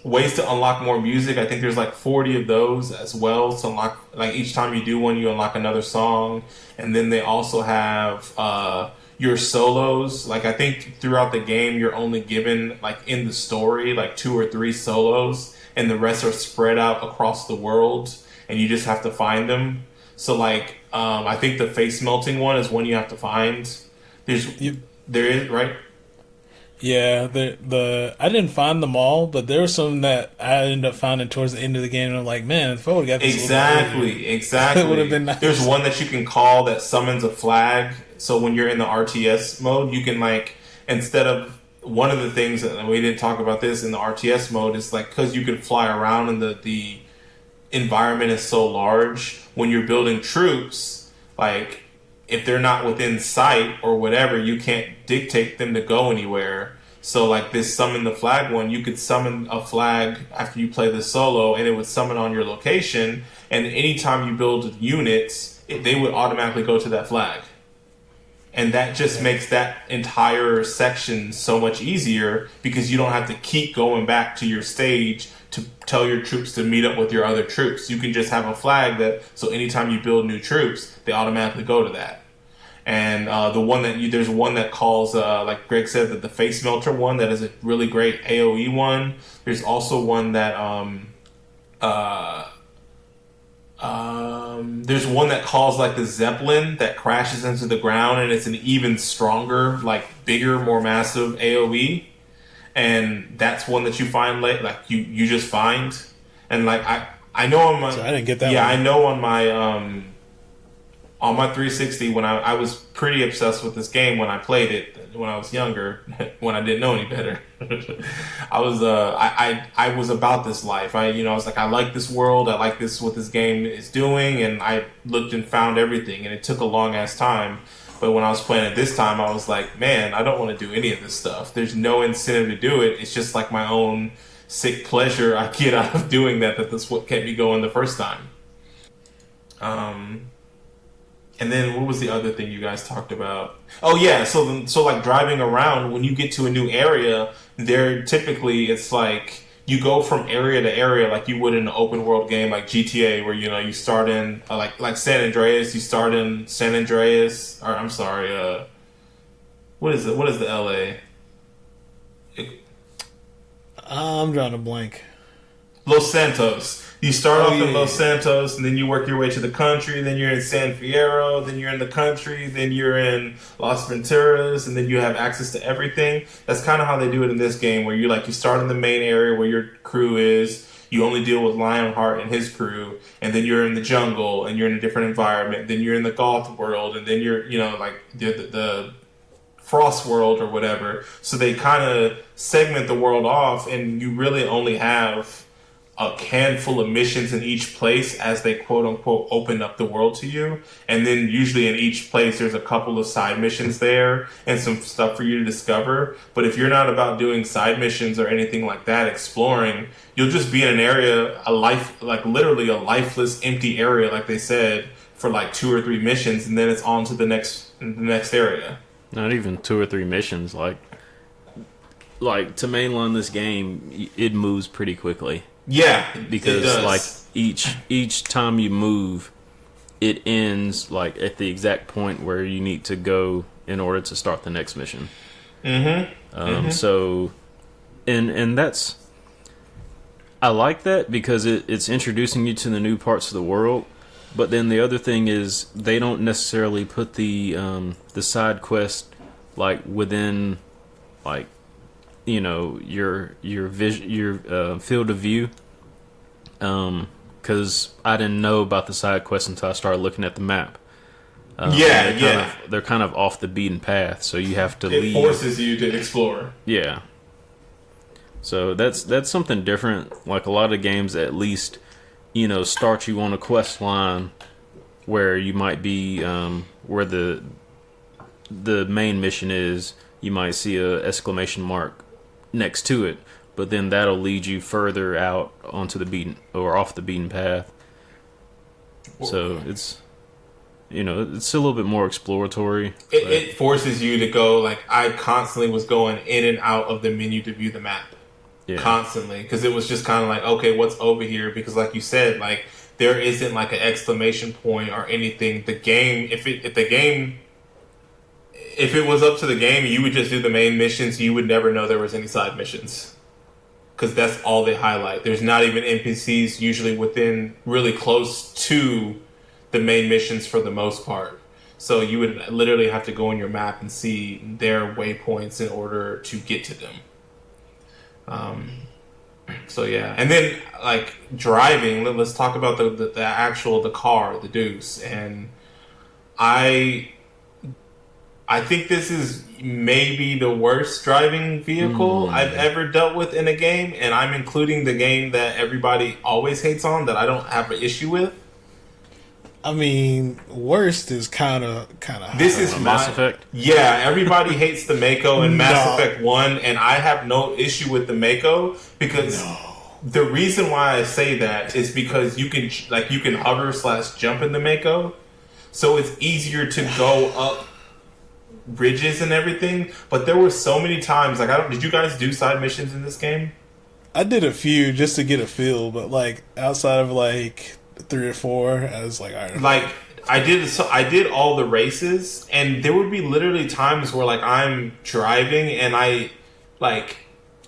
ways to unlock more music. I think there's like 40 of those as well. So unlock, like, each time you do one, you unlock another song. And then they also have your solos. Like, I think throughout the game, you're only given, like, in the story, like 2 or 3 solos, and the rest are spread out across the world, and you just have to find them. So, like, I think the face melting one is one you have to find. There is, right? Yeah, I didn't find them all, but there were some that I ended up finding towards the end of the game, and I'm like, man, if I would have got this exactly, it would have been nice. There's one that you can call that summons a flag. So when you're in the RTS mode, you can, like, instead of, one of the things, and we didn't talk about this in the RTS mode, is like, because you can fly around and the environment is so large, when you're building troops, like, if they're not within sight or whatever, you can't dictate them to go anywhere. So, like, this summon the flag one, you could summon a flag after you play the solo, and it would summon on your location, and anytime you build units, they would automatically go to that flag. And that just makes that entire section so much easier, because you don't have to keep going back to your stage to tell your troops to meet up with your other troops. You can just have a flag that, so anytime you build new troops, they automatically go to that. And there's one that calls, like Greg said, that the face melter one that is a really great AoE one. There's also one that there's one that calls like the Zeppelin that crashes into the ground, and it's an even stronger, like bigger, more massive AoE. And that's one that you find like you just find. And like I know on my, so I didn't get that. Yeah, one. I know on my 360 when I was pretty obsessed with this game when I played it when I was younger, when I didn't know any better. I was about this life. I was like, I like this world, I like this what this game is doing, and I looked and found everything, and it took a long ass time. But when I was playing it this time, I was like, man, I don't want to do any of this stuff. There's no incentive to do it. It's just like my own sick pleasure I get out of doing that. That's what kept me going the first time. And then what was the other thing you guys talked about? Oh yeah, so like driving around, when you get to a new area, it's like you go from area to area like you would in an open world game like GTA, where you start in like San Andreas. You start in San Andreas, or I'm sorry, what is it? What is the LA? I'm drawing a blank. Los Santos. You start off in Los Santos, and then you work your way to the country, then you're in San Fierro, then you're in the country, then you're in Las Venturas, and then you have access to everything. That's kind of how they do it in this game, where you start in the main area where your crew is, you only deal with Lionheart and his crew, and then you're in the jungle, and you're in a different environment, then you're in the Goth world, and then you're, the Frost world or whatever. So they kind of segment the world off, and you really only have a handful of missions in each place as they quote unquote open up the world to you. And then usually in each place there's a couple of side missions there and some stuff for you to discover. But if you're not about doing side missions or anything like that, exploring, you'll just be in an area, literally a lifeless, empty area, like they said, for like 2 or 3 missions, and then it's on to the next area. Not even 2 or 3 missions. Like to mainline this game, it moves pretty quickly. Yeah, because like each time you move, it ends like at the exact point where you need to go in order to start the next mission. So, and that's, I like that because it's introducing you to the new parts of the world. But then the other thing is they don't necessarily put the side quest like within like your field of view, because I didn't know about the side quests until I started looking at the map. They're kind of off the beaten path, so you have to leave. It forces you to explore. Yeah. So that's something different. Like a lot of games, at least, start you on a quest line where you might be where the main mission is. You might see a exclamation mark next to it, but then that'll lead you further out onto the beaten or off the beaten path. So it's it's a little bit more exploratory. It forces you to go, like I constantly was going in and out of the menu to view the map. Yeah. Constantly, because it was just kind of like, okay, what's over here? Because like you said, like there isn't like an exclamation point or anything. The game, if it was up to the game, you would just do the main missions. You would never know there was any side missions, because that's all they highlight. There's not even NPCs usually within really close to the main missions for the most part. So you would literally have to go on your map and see their waypoints in order to get to them. So yeah, and then like driving. Let's talk about the car, the Deuce, and I think this is maybe the worst driving vehicle I've ever dealt with in a game, and I'm including the game that everybody always hates on that I don't have an issue with. I mean, worst is kind of. This is Mass Effect. Yeah, everybody hates the Mako in Mass Effect 1, and I have no issue with the Mako because the reason why I say that is because you can hover/jump in the Mako, so it's easier to go up ridges and everything. But there were so many times, did you guys do side missions in this game? I did a few just to get a feel, but like outside of like 3 or 4, I was like, all right. Like I did all the races, and there would be literally times where like I'm driving and I like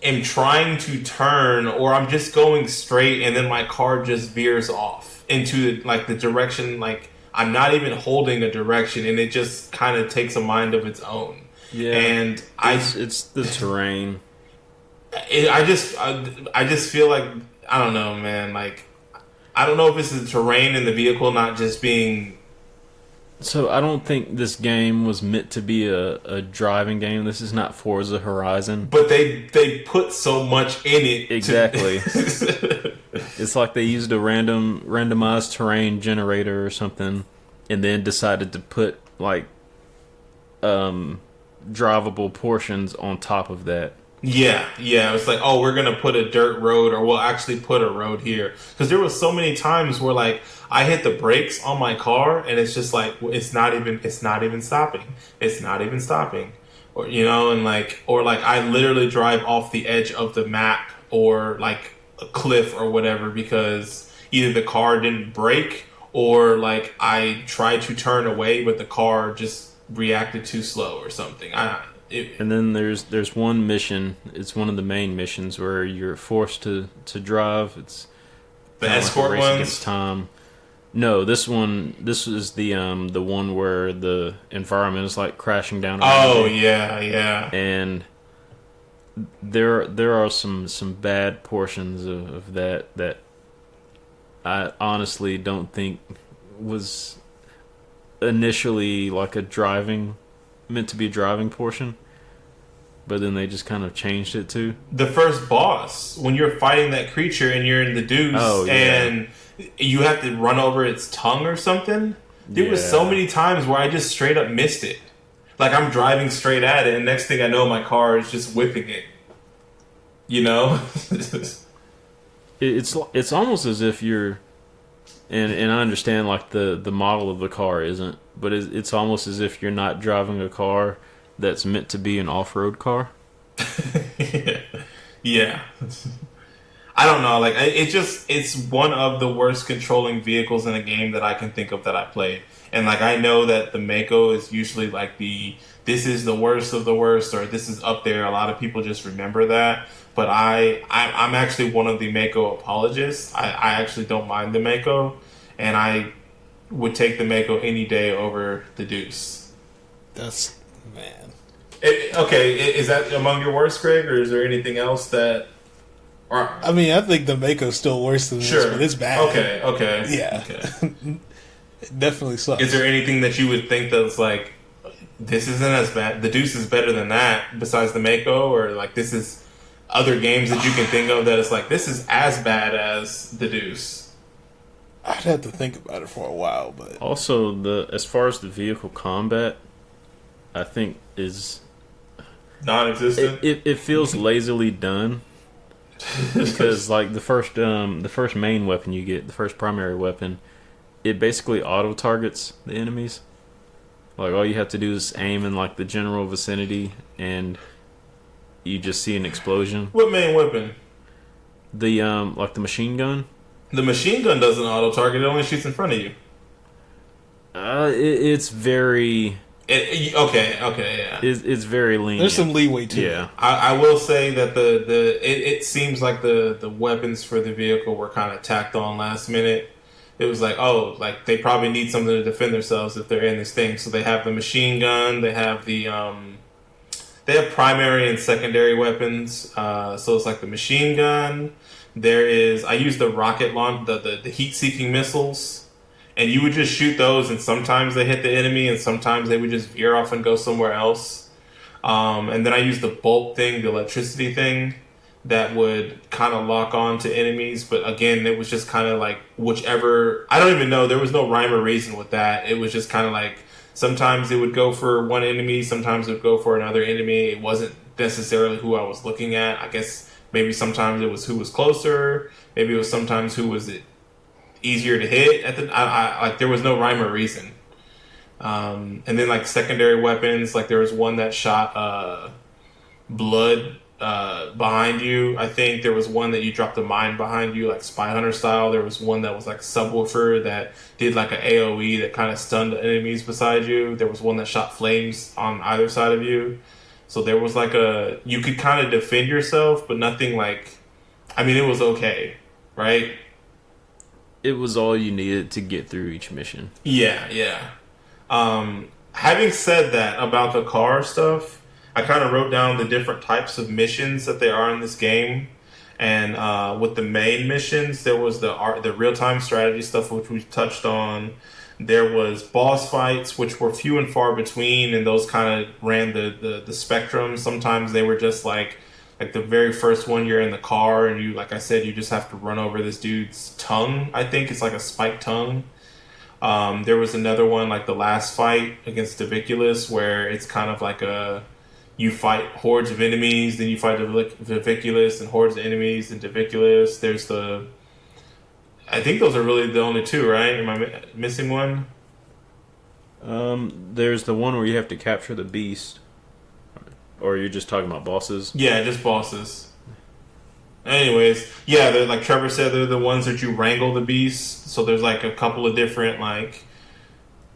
am trying to turn, or I'm just going straight, and then my car just veers off into like the direction, like I'm not even holding a direction, and it just kind of takes a mind of its own. Yeah, and it's the terrain. I just feel like, I don't know, man. Like, I don't know if it's the terrain in the vehicle not just being. So I don't think this game was meant to be a driving game. This is not Forza Horizon. But they put so much in it. Exactly. It's like they used a randomized terrain generator or something, and then decided to put like drivable portions on top of that. Yeah. It's like, oh, we're gonna put a dirt road, or we'll actually put a road here. Because there was so many times where like I hit the brakes on my car, and it's just like it's not even stopping, or you know, and like, or like I literally drive off the edge of the map, or like a cliff or whatever, because either the car didn't brake, or like I tried to turn away, but the car just reacted too slow or something. And then there's one mission. It's one of the main missions where you're forced to drive. It's the escort like a race ones against time. No, this is the one where the environment is like crashing down. Oh yeah. And there are some bad portions of that I honestly don't think was initially like meant to be a driving portion, but then they just kind of changed it to the first boss when you're fighting that creature and you're in the deuce. And you have to run over its tongue or something. There was so many times where I just straight up missed it. Like I'm driving straight at it, and next thing I know, my car is just whipping it. You know, it's almost as if you're, and I understand like the model of the car isn't, but it's almost as if you're not driving a car that's meant to be an off-road car. Yeah. I don't know. Like it's one of the worst controlling vehicles in a game that I can think of that I played. And like I know that the Mako is usually like this is the worst of the worst, or this is up there. A lot of people just remember that. But I'm actually one of the Mako apologists. I actually don't mind the Mako, and I would take the Mako any day over the Deuce. That's, man. Okay, is that among your worst, Greg, or is there anything else that? I mean, I think the Mako's still worse than this, but it's bad. Okay. Yeah. Okay. It definitely sucks. Is there anything that you would think that's like, this isn't as bad? The Deuce is better than that, besides the Mako, or like this is other games that you can think of that it's like this is as bad as the Deuce? I'd have to think about it for a while, but also as far as the vehicle combat, I think is non-existent. It feels lazily done. Because like the first main weapon you get, the first primary weapon, it basically auto targets the enemies. Like all you have to do is aim in like the general vicinity, and you just see an explosion. What main weapon? The like the machine gun. The machine gun doesn't auto target; it only shoots in front of you. It's very. Okay, yeah. It's very lenient. There's some leeway to it. Yeah. I will say that it seems like the weapons for the vehicle were kind of tacked on last minute. It was like, oh, like they probably need something to defend themselves if they're in this thing. So they have the machine gun, they have they have primary and secondary weapons. So it's like the machine gun. I use the rocket launch, the heat-seeking missiles. And you would just shoot those, and sometimes they hit the enemy, and sometimes they would just veer off and go somewhere else. And then I used the bolt thing, the electricity thing, that would kind of lock on to enemies. But again, it was just kind of like whichever. I don't even know. There was no rhyme or reason with that. It was just kind of like sometimes it would go for one enemy, sometimes it would go for another enemy. It wasn't necessarily who I was looking at. I guess maybe sometimes it was who was closer. Maybe it was sometimes who was it easier to hit at the like there was no rhyme or reason. And then like secondary weapons, like there was one that shot blood behind you. I think there was one that you dropped a mine behind you, like Spy Hunter style. There was one that was like subwoofer that did like an AoE that kind of stunned the enemies beside you. There was one that shot flames on either side of you. So there was like you could kind of defend yourself, but nothing like, I mean, it was okay, right? It was all you needed to get through each mission. Yeah, yeah. Having said that about the car stuff, I kind of wrote down the different types of missions that there are in this game. And with the main missions, there was the real-time strategy stuff, which we touched on. There was boss fights, which were few and far between, and those kind of ran the spectrum. Sometimes they were just like the very first one, you're in the car, and you, like I said, you just have to run over this dude's tongue. I think it's like a spiked tongue. There was another one, like the last fight against Diviculus, where it's kind of like you fight hordes of enemies, then you fight Diviculus and hordes of enemies and Diviculus. I think those are really the only two, right? Am I missing one? There's the one where you have to capture the beast. Or you're just talking about bosses? Yeah, just bosses. Anyways, yeah, they're, like Trevor said, they're the ones that you wrangle the beast. So there's like a couple of different like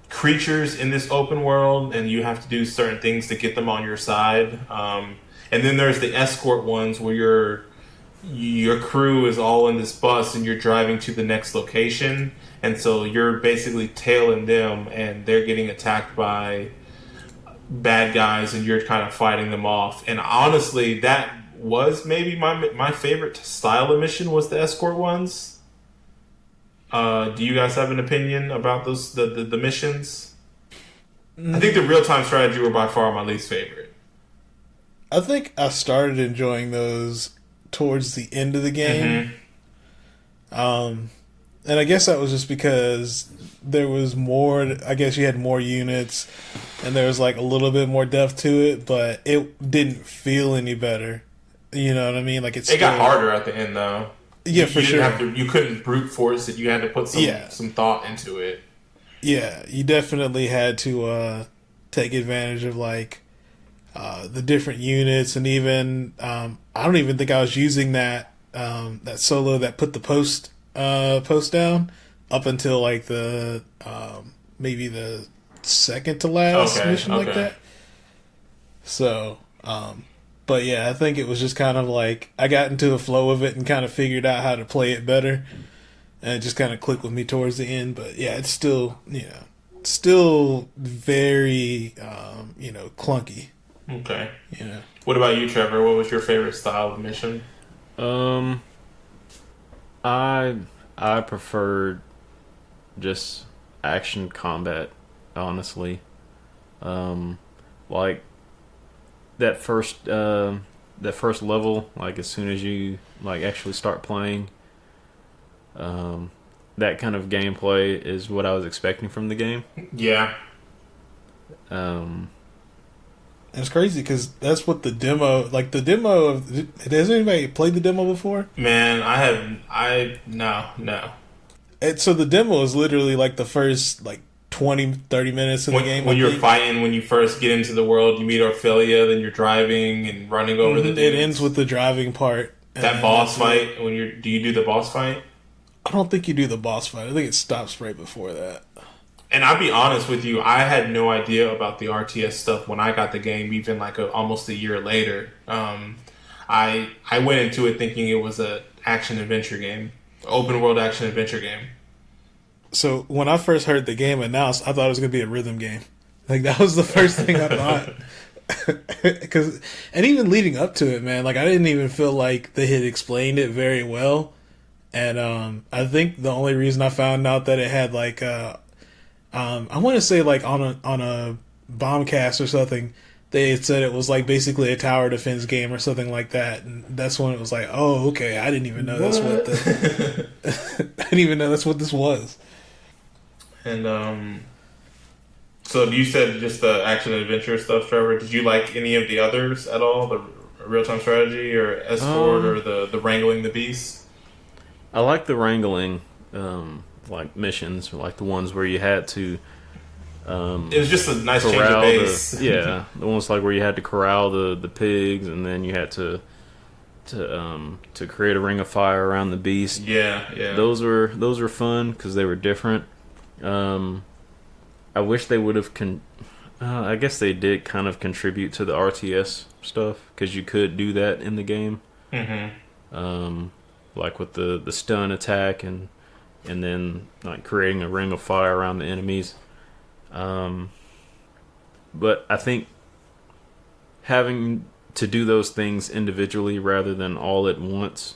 creatures in this open world, and you have to do certain things to get them on your side. And then there's the escort ones where your crew is all in this bus and you're driving to the next location, and so you're basically tailing them, and they're getting attacked by bad guys, and you're kind of fighting them off. And honestly, that was maybe my favorite style of mission was the escort ones. Do you guys have an opinion about those the missions? I think the real-time strategy were by far my least favorite. I think I started enjoying those towards the end of the game. Mm-hmm. And I guess that was just because there was more, I guess you had more units and there was like a little bit more depth to it, but it didn't feel any better. You know what I mean? Like it got harder at the end though. Yeah, for sure. You couldn't brute force it. You had to put some thought into it. Yeah, you definitely had to take advantage of like the different units, and even I don't even think I was using that solo that put the post down up until like the maybe the second to last mission like that. So, but yeah, I think it was just kind of like I got into the flow of it and kind of figured out how to play it better, and it just kind of clicked with me towards the end. But yeah, it's still very clunky. Okay. Yeah. What about you, Trevor? What was your favorite style of mission? I preferred just action combat, honestly. Like that first level, like as soon as you like actually start playing, that kind of gameplay is what I was expecting from the game. Yeah. And it's crazy because that's what the demo has anybody played the demo before? Man, no. So the demo is literally like the first like 20-30 minutes in the game. When you're fighting, when you first get into the world, you meet Ophelia, then you're driving and running over the dudes. It ends with the driving part. That boss fight, do you do the boss fight? I don't think you do the boss fight. I think it stops right before that. And I'll be honest with you, I had no idea about the RTS stuff when I got the game, even like almost a year later. I went into it thinking it was a action-adventure game, open world action-adventure game. So when I first heard the game announced, I thought it was going to be a rhythm game. Like that was the first thing I thought. And even leading up to it, man, like I didn't even feel like they had explained it very well. And I think the only reason I found out that it had like I want to say like on a Bombcast or something, they had said it was like basically a tower defense game or something like that, and that's when it was like, oh, okay, I didn't even know that's what I didn't even know that's what this was. And so you said just the action adventure stuff, Trevor. Did you like any of the others at all? The real time strategy or escort or the wrangling the beast? I like the wrangling. Like missions, like the ones where you had to It was just a nice change of corral pace. the almost like where you had to corral the pigs, and then you had to create a ring of fire around the beast. Yeah. Those were fun because they were different. I wish they would have. I guess they did kind of contribute to the RTS stuff because you could do that in the game. Mm-hmm. Like with the stun attack and then like creating a ring of fire around the enemies. But I think having to do those things individually rather than all at once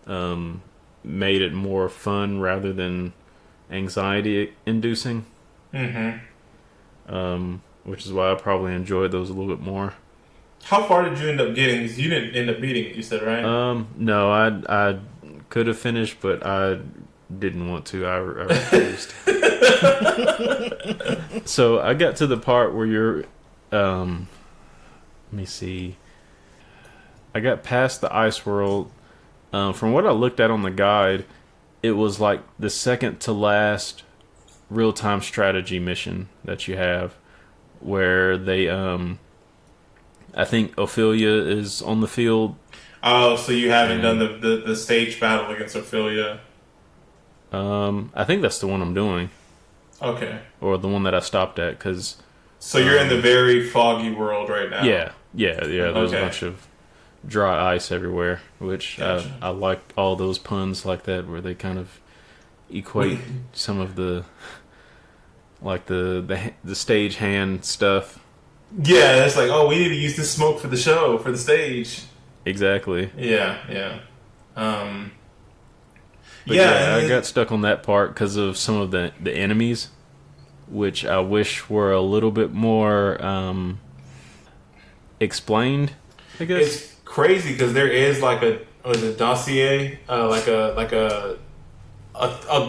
made it more fun rather than anxiety inducing. Mm-hmm. Which is why I probably enjoyed those a little bit more. How far did you end up getting? 'Cause you didn't end up beating it, you said, right? No, I could have finished, but I didn't want to. I refused. So I got to the part where you're. Let me see. I got past the ice world. From what I looked at on the guide, it was like the second to last real-time strategy mission that you have, where they I think Ophelia is on the field. Oh, so you haven't done the stage battle against Ophelia? I think that's the one I'm doing. Okay. Or the one that I stopped at, because... So you're in the very foggy world right now? Yeah. There's a bunch of dry ice everywhere, which Gotcha. I like all those puns like that, where they kind of equate some of the... like the stage hand stuff. Yeah, it's like, oh, we need to use this smoke for the show, for the stage. Exactly. Yeah. But yeah, I got stuck on that part because of some of the enemies, which I wish were a little bit more explained, I guess. It's crazy because there is like a dossier, like a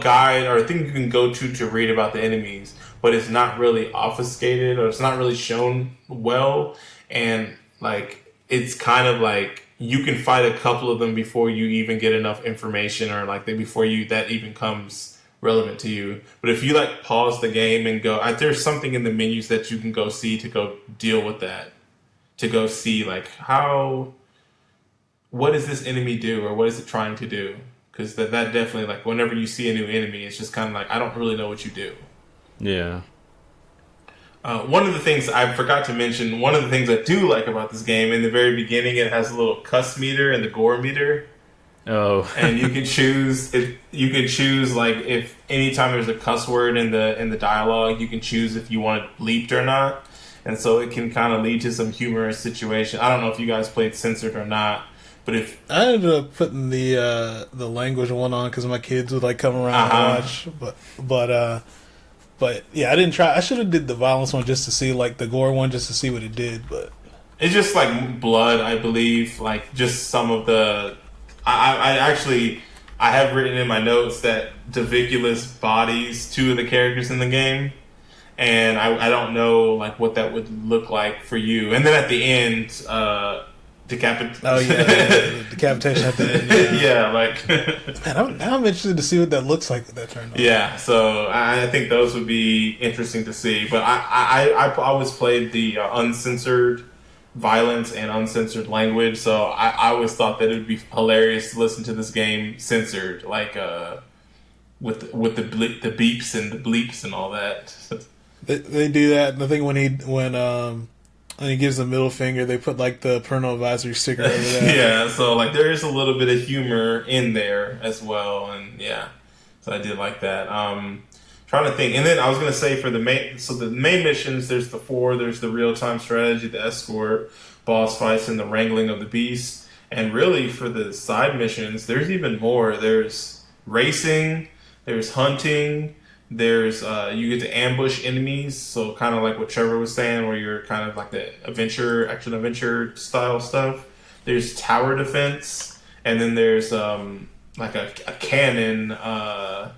guide or a thing you can go to read about the enemies, but it's not really obfuscated or it's not really shown well, and like it's kind of like you can fight a couple of them before you even get enough information, or like before that even comes relevant to you. But if you like pause the game and go, there's something in the menus that you can go see to go deal with that, to go see like what does this enemy do or what is it trying to do? Because that definitely, like, whenever you see a new enemy, it's just kind of like, I don't really know what you do. Yeah. One of the things I forgot to mention, one of the things I do like about this game, in the very beginning, it has a little cuss meter and the gore meter. Oh. And you can choose like if anytime there's a cuss word in the dialogue, you can choose if you want it bleeped or not. And so it can kind of lead to some humorous situation. I don't know if you guys played censored or not. But if I ended up putting the language one on because my kids would like come around and watch, but yeah, I didn't try. I should have did the violence one just to see, like the gore one, just to see what it did. But it's just like blood, I believe. Like just some of the. I actually have written in my notes that Davicula's bodies two of the characters in the game, and I don't know like what that would look like for you. And then at the end. Decapitation at the end. Yeah, like man, now I'm interested to see what that looks like with that turned on. Yeah, so I think those would be interesting to see. But I always played the uncensored violence and uncensored language, so I always thought that it would be hilarious to listen to this game censored, like with the beeps and the bleeps and all that. They do that, and I think when he gives the middle finger, they put like the parental advisory sticker over that. Yeah, so like there is a little bit of humor in there as well, and yeah, so I did like that. Trying to think, and then I was gonna say for the main missions, there's the real time strategy, the escort, boss fights, and the wrangling of the beast. And really for the side missions, there's even more. There's racing, there's hunting. There's you get to ambush enemies, so kind of like what Trevor was saying, where you're kind of like the action adventure style stuff. There's tower defense, and then there's like a cannon. I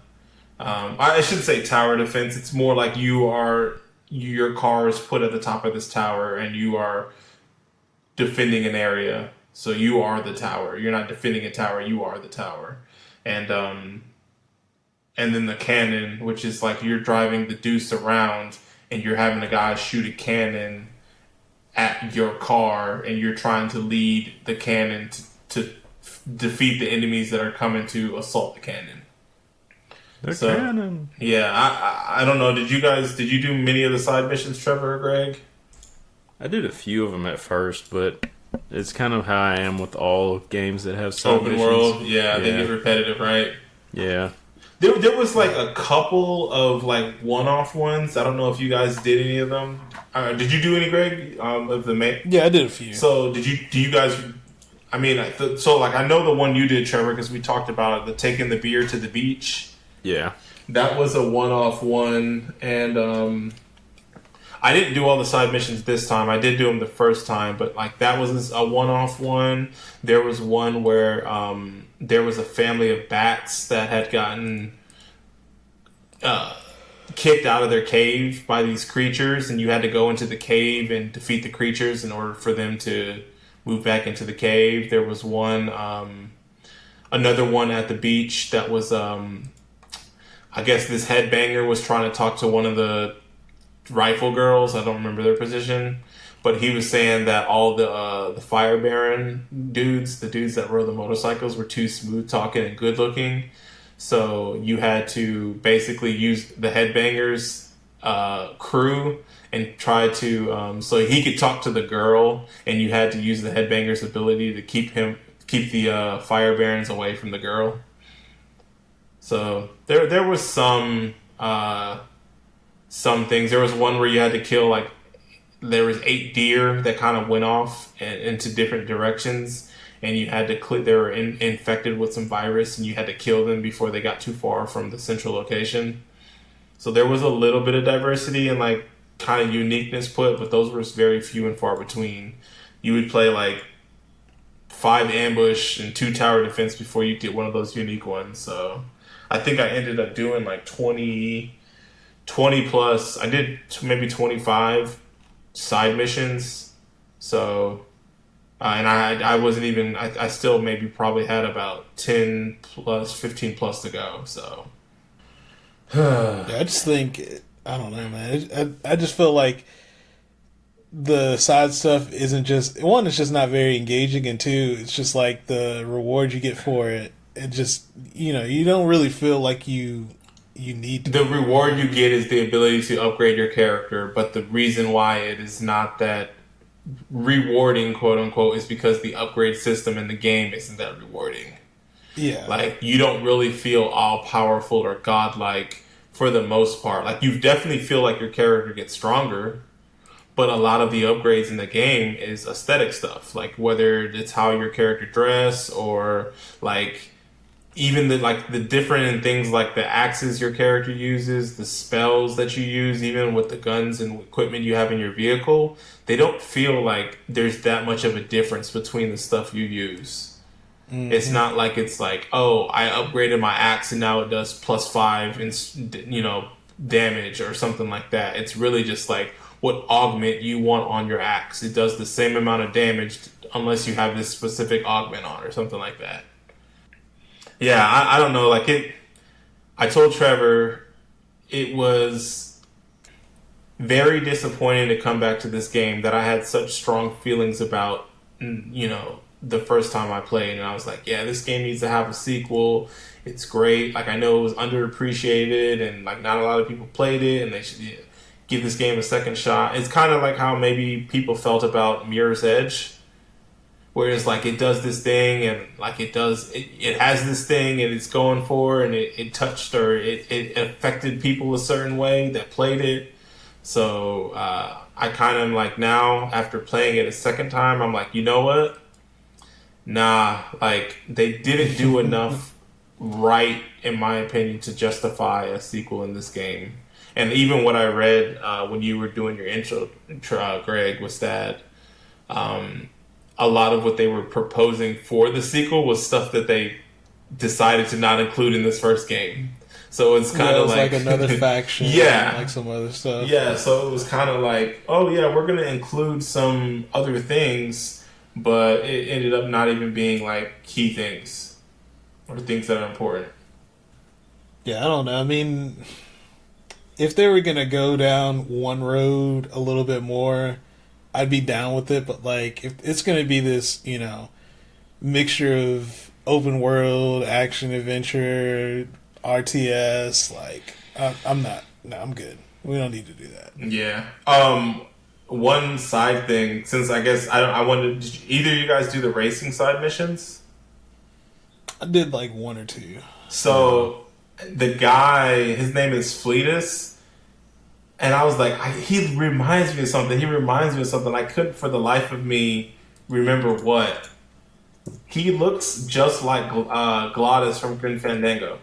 shouldn't say tower defense. It's more like your car is put at the top of this tower, and you are defending an area. So you are the tower. You're not defending a tower. You are the tower, and then the cannon, which is like you're driving the deuce around and you're having a guy shoot a cannon at your car, and you're trying to lead the cannon to defeat the enemies that are coming to assault the cannon. Cannon. Yeah, I don't know. Did you do many of the side missions, Trevor or Greg? I did a few of them at first, but it's kind of how I am with all games that have side Open missions. world, yeah, they get repetitive, right? Yeah. There was like a couple of like one-off ones. I don't know if you guys did any of them. Did you do any, Greg? Of the main? Yeah, I did a few. So do you guys? I mean, so like I know the one you did, Trevor, because we talked about it, the taking the beer to the beach. Yeah. That was a one-off one, and I didn't do all the side missions this time. I did do them the first time, but like that was a one-off one. There was one where there was a family of bats that had gotten kicked out of their cave by these creatures, and you had to go into the cave and defeat the creatures in order for them to move back into the cave. There was one, another one at the beach that was, I guess this headbanger was trying to talk to one of the rifle girls. I don't remember their position, but he was saying that all the Fire Baron dudes, the dudes that rode the motorcycles, were too smooth talking and good looking. So you had to basically use the headbangers crew and try to so he could talk to the girl, and you had to use the headbangers ability to keep the Fire Barons away from the girl. So there was some things. There was one where you had to kill there was 8 deer that kind of went off into different directions, and you had to they were infected with some virus, and you had to kill them before they got too far from the central location. So there was a little bit of diversity and like kind of uniqueness put, but those were very few and far between. You would play like 5 ambush and 2 tower defense before you get one of those unique ones. So I think I ended up doing like 20 plus. I did maybe 25 side missions. So, and I wasn't even, I still maybe probably had about 10 plus, 15 plus to go. So, yeah, I just think, I don't know, man. I just feel like the side stuff isn't just, one, it's just not very engaging, and 2, it's just like the reward you get for it. It just, you don't really feel like you need to. The reward you get is the ability to upgrade your character, but the reason why it is not that rewarding, quote unquote, is because the upgrade system in the game isn't that rewarding. Yeah. Like, you don't really feel all powerful or godlike for the most part. Like, you definitely feel like your character gets stronger, but a lot of the upgrades in the game is aesthetic stuff. Like, whether it's how your character dress, or like even the different things like the axes your character uses, the spells that you use, even with the guns and equipment you have in your vehicle, they don't feel like there's that much of a difference between the stuff you use. Mm-hmm. It's not like it's like, oh, I upgraded my axe and now it does +5 in, damage or something like that. It's really just like what augment you want on your axe. It does the same amount of damage unless you have this specific augment on or something like that. Yeah, I don't know. I told Trevor it was very disappointing to come back to this game that I had such strong feelings about, the first time I played. And I was like, yeah, this game needs to have a sequel. It's great. Like, I know it was underappreciated and like not a lot of people played it, and they should give this game a second shot. It's kind of like how maybe people felt about Mirror's Edge. Whereas, like, it does this thing, and like it has this thing, and it's going for, and it touched or it affected people a certain way that played it. So I kind of like now, after playing it a second time, I'm like, you know what? Nah, like they didn't do enough right, in my opinion, to justify a sequel in this game. And even what I read when you were doing your intro, Greg, was that. A lot of what they were proposing for the sequel was stuff that they decided to not include in this first game. So it's kind of like another faction, yeah, like some other stuff. Yeah, so it was kind of like, oh yeah, we're going to include some other things, but it ended up not even being like key things or things that are important. Yeah, I don't know. I mean, if they were gonna go down one road a little bit more, I'd be down with it. But like, if it's gonna be this, mixture of open world, action, adventure, RTS, like, I'm not. No, I'm good. We don't need to do that. Yeah. One side thing, since I guess I wanted, did either of you guys do the racing side missions? I did like one or two. So the guy, his name is Fleetus, and I was like, he reminds me of something. He reminds me of something. I couldn't for the life of me remember what. He looks just like Glottis from Grim Fandango,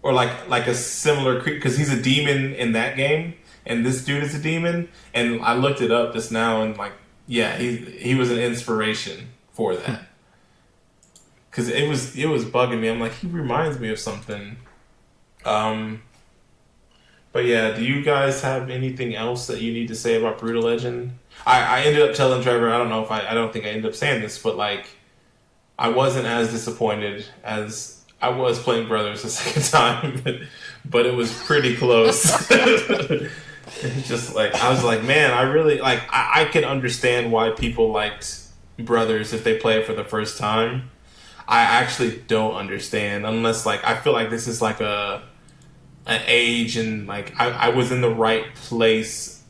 or like a similar creature, because he's a demon in that game, and this dude is a demon. And I looked it up just now, and like, yeah, he was an inspiration for that. Because it was bugging me. I'm like, he reminds me of something. But yeah, do you guys have anything else that you need to say about Brutal Legend? I ended up telling Trevor, I don't think I ended up saying this, but like, I wasn't as disappointed as I was playing Brothers the second time, but it was pretty close. It's just like, I was like, man, I really, like, I can understand why people liked Brothers if they play it for the first time. I actually don't understand, unless like, I feel like this is like an age, and like I was in the right place,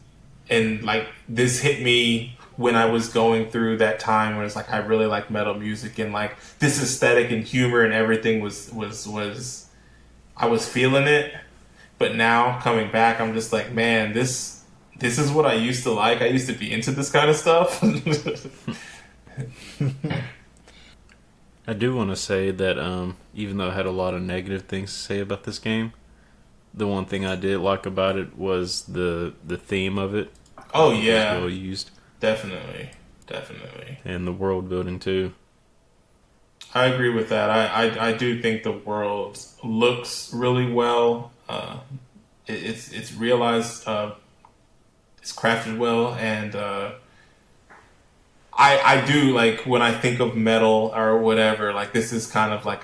and like this hit me when I was going through that time where it's like, I really like metal music, and like this aesthetic and humor and everything was I was feeling it. But now coming back, I'm just like, man, this is what I used to like. I used to be into this kind of stuff. I do want to say that even though I had a lot of negative things to say about this game, the one thing I did like about it was the theme of it. Oh yeah, it was well used. Definitely, and the world building too. I agree with that. I do think the world looks really well. It's realized, it's crafted well, and I do, like, when I think of metal or whatever, like, this is kind of like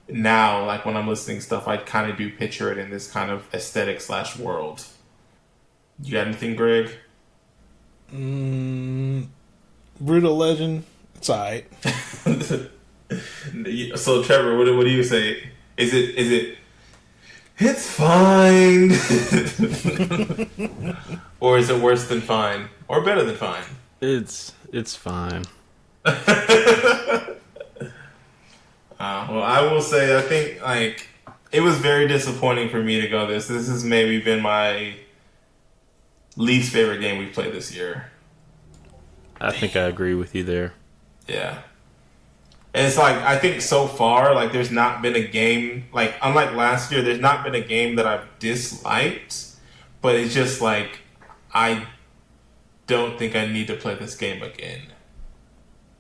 now, like, when I'm listening to stuff, I kind of do picture it in this kind of aesthetic / world. You got anything, Greg? Brutal Legend, it's alright. So, Trevor, what do you say? Is it it's fine? Or is it worse than fine? Or better than fine? It's fine. Well, I will say, I think, like, it was very disappointing for me to go this. This has maybe been my least favorite game we've played this year. I think I agree with you there. Yeah. And it's like, I think so far, like, there's not been a game, like, unlike last year, there's not been a game that I've disliked, but it's just like, I don't think I need to play this game again.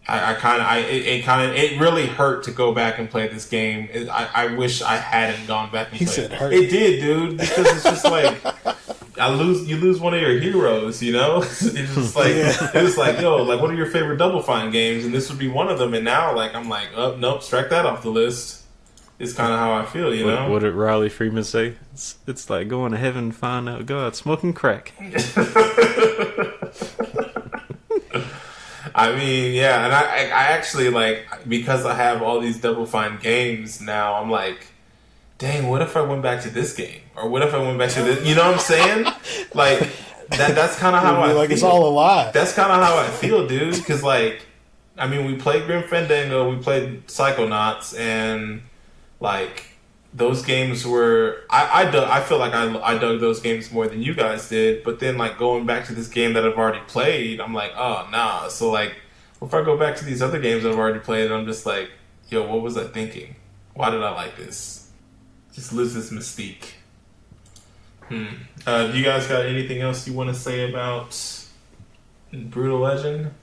It really hurt to go back and play this game. I wish I hadn't gone back and played it. Hurt. It did, dude, because it's just like, you lose one of your heroes, you know? It's just like, It was like, yo, like, what are your favorite Double Fine games? And this would be one of them. And now, like, I'm like, oh, nope, strike that off the list. It's kind of how I feel, you know? What did Riley Freeman say? It's like going to heaven and find out God smoking crack. I mean, yeah, and I actually, like, because I have all these Double Fine games now, I'm like, dang, what if I went back to this game? Or what if I went back to this? You know what I'm saying? Like, that's kind of how I like feel. It's all a lie. That's kind of how I feel, dude. Because, like, I mean, we played Grim Fandango, we played Psychonauts, and, like, those games were... I feel like I dug those games more than you guys did, but then, like, going back to this game that I've already played, I'm like, oh, nah. So, like, if I go back to these other games that I've already played, I'm just like, yo, what was I thinking? Why did I like this? Just loses mystique. Do you guys got anything else you want to say about Brutal Legend?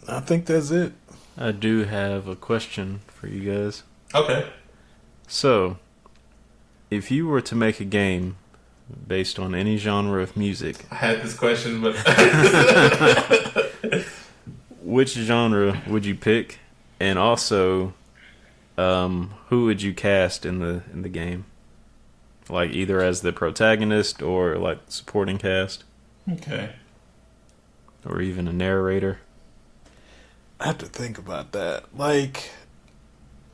I think that's it. I do have a question for you guys. Okay. So, if you were to make a game based on any genre of music, I had this question, but which genre would you pick? And also, who would you cast in the game? like either as the protagonist or like supporting cast, Okay. or even a narrator. I have to think about that. Like,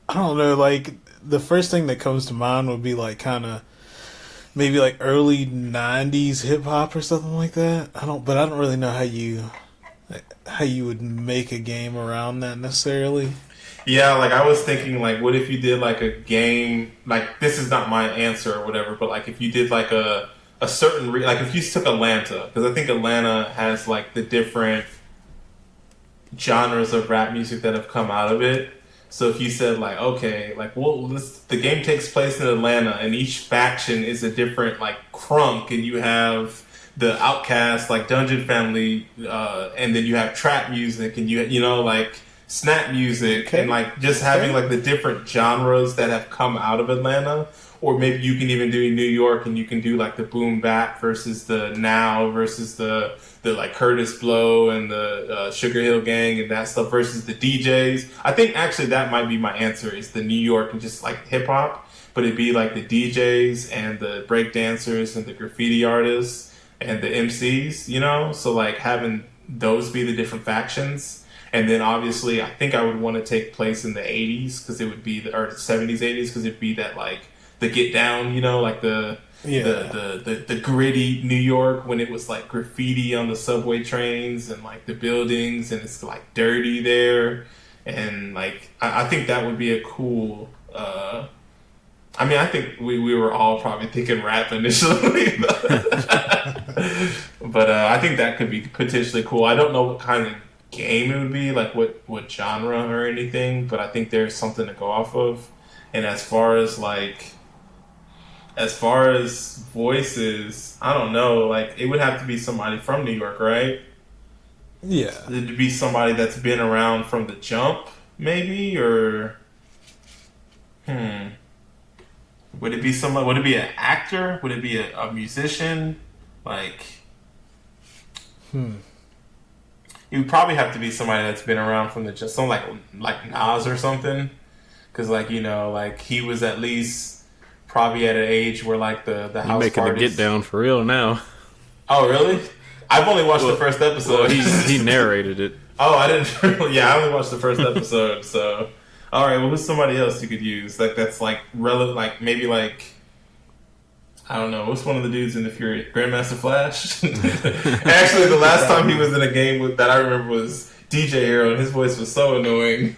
I don't know. Like, the first thing that comes to mind would be like kind of maybe like early '90s hip hop or something like that. I don't really know how you would make a game around that necessarily. Yeah, like I was thinking, like, what if you did like a game? Like, this is not my answer or whatever, but like if you did like a certain like if you took Atlanta, because I think Atlanta has like the different genres of rap music that have come out of it. So if you said like, okay, like, well, the game takes place in Atlanta, and each faction is a different like crunk, and you have the Outcast, like Dungeon Family, and then you have trap music, and you know like snap music, okay. and like just having like the different genres that have come out of Atlanta. Or maybe you can even do New York, and you can do like the boom bap versus the now versus the like Curtis Blow and the Sugar Hill Gang and that stuff versus the DJs. I think actually that might be my answer, is the New York and just like hip hop, but it'd be like the DJs and the break dancers and the graffiti artists and the MCs, you know? So like having those be the different factions. And then obviously I think I would want to take place in the 80s because it would be or 70s, 80s, because it'd be that like the get down, you know, like the gritty New York when it was like graffiti on the subway trains and like the buildings, and it's like dirty there, and like I think that would be a cool. I mean, I think we were all probably thinking rap initially, but I think that could be potentially cool. I don't know what kind of game it would be, like what genre or anything, but I think there's something to go off of. And as far as voices, I don't know. Like, it would have to be somebody from New York, right? Yeah. It'd be somebody that's been around from the jump, maybe, or would it be somebody? Would it be an actor? Would it be a musician? Like, it would probably have to be somebody that's been around from the jump, something like Nas or something, because like, you know, like he was at least probably at an age where like the house You're making parties. the get down for real now. Oh really? I've only watched the first episode. Well, he narrated it. Oh, I didn't. Yeah, I only watched the first episode. So, all right. Well, who's somebody else you could use? Like that's like relevant. Like maybe like I don't know. What's one of the dudes in the Fury? Grandmaster Flash. Actually, the last time he was in a game that I remember was DJ Hero, and his voice was so annoying.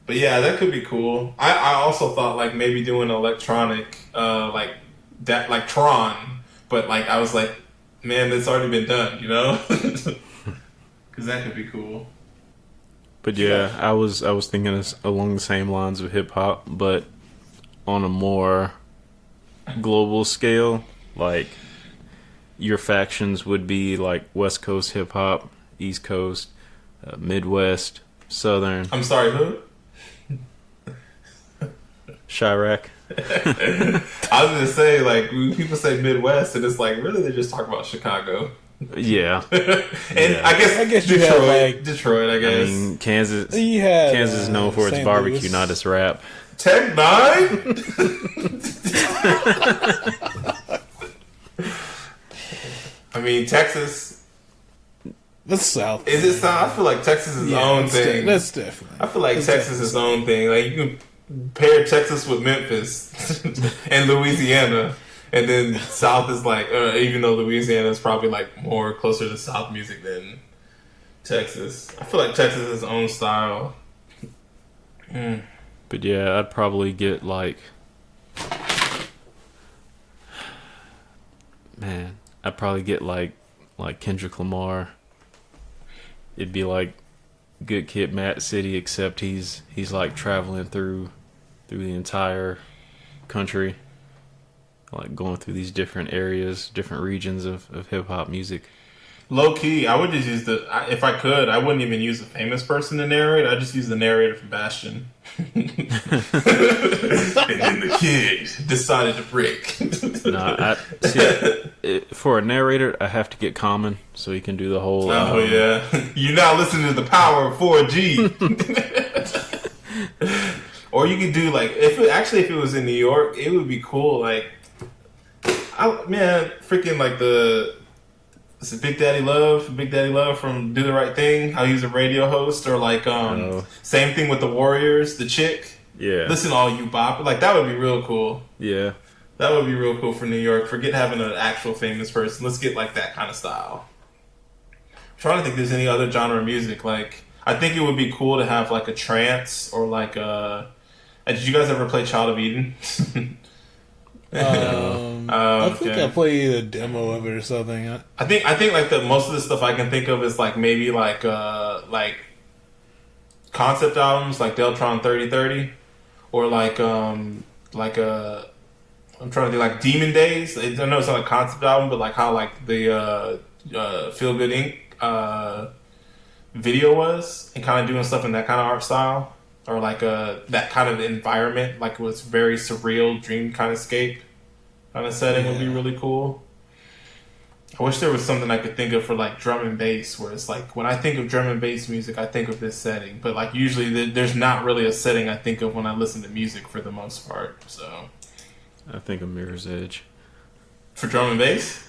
But yeah, that could be cool. I also thought like maybe doing electronic, like that, like Tron. But like I was like, man, that's already been done, you know? Because that could be cool. But yeah, I was thinking along the same lines of hip hop, but on a more global scale. Like your factions would be like West Coast hip hop, East Coast, Midwest, Southern. I'm sorry, who? Chirac. I was gonna say, like, when people say Midwest, and it's like, really, they're just talking about Chicago. Yeah. And Yeah. I guess you Detroit, have, like- Detroit, I guess. I mean, Kansas. You had, Kansas is known for its St. barbecue, Louis. not its rap. Tech Nine. I mean, Texas. That's South. Is it South? I feel like Texas is its own thing. That's definitely. I feel like that's Texas is its own thing. Like you can pair Texas with Memphis and Louisiana, and then South is like, even though Louisiana is probably like more closer to South music than Texas. I feel like Texas has its own style. But yeah, I'd probably get like, man, I'd probably get like Kendrick Lamar. It'd be like Good Kid, Mad City, except he's like traveling through the entire country, like going through these different areas, different regions of hip hop music. Low key, I would just use if I could, I wouldn't even use a famous person to narrate. I'd just use the narrator from Bastion. And then the kid decided to break. For a narrator, I have to get Common so he can do the whole. Oh yeah, you're now listening to the power of 4G. Or you could do like if it was in New York, it would be cool. Like, freaking like is it Big Daddy Love from Do the Right Thing? How he's a radio host, or like same thing with the Warriors, the chick. Yeah. Listen, all you bop, like that would be real cool. Yeah. That would be real cool for New York. Forget having an actual famous person. Let's get like that kind of style. I'm trying to think if there's any other genre of music. Like, I think it would be cool to have like a trance or like a. Did you guys ever play Child of Eden? I think I played a demo of it or something. I think like most of the stuff I can think of is like maybe like concept albums like Deltron 3030 or like I'm trying to do like Demon Days. I know it's not a concept album, but like how like the Feel Good Inc. Video was, and kind of doing stuff in that kind of art style, or like that kind of environment, like it was very surreal, dream kind of scape kind of setting would be really cool. I wish there was something I could think of for like drum and bass, where it's like when I think of drum and bass music, I think of this setting, but like usually there's not really a setting I think of when I listen to music for the most part. So I think of Mirror's Edge. For drum and bass?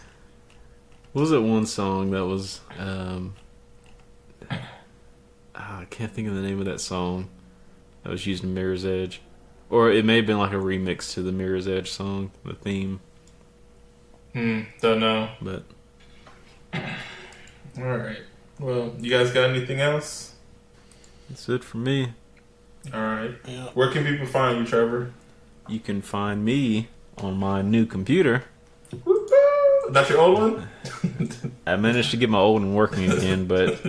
What was that one song that was... I can't think of the name of that song that was used in Mirror's Edge. Or it may have been like a remix to the Mirror's Edge song, the theme. Don't know. But... Alright. Well, you guys got anything else? That's it for me. Alright. Yeah. Where can people find you, Trevor? You can find me on my new computer. That's your old one? I managed to get my old one working again, but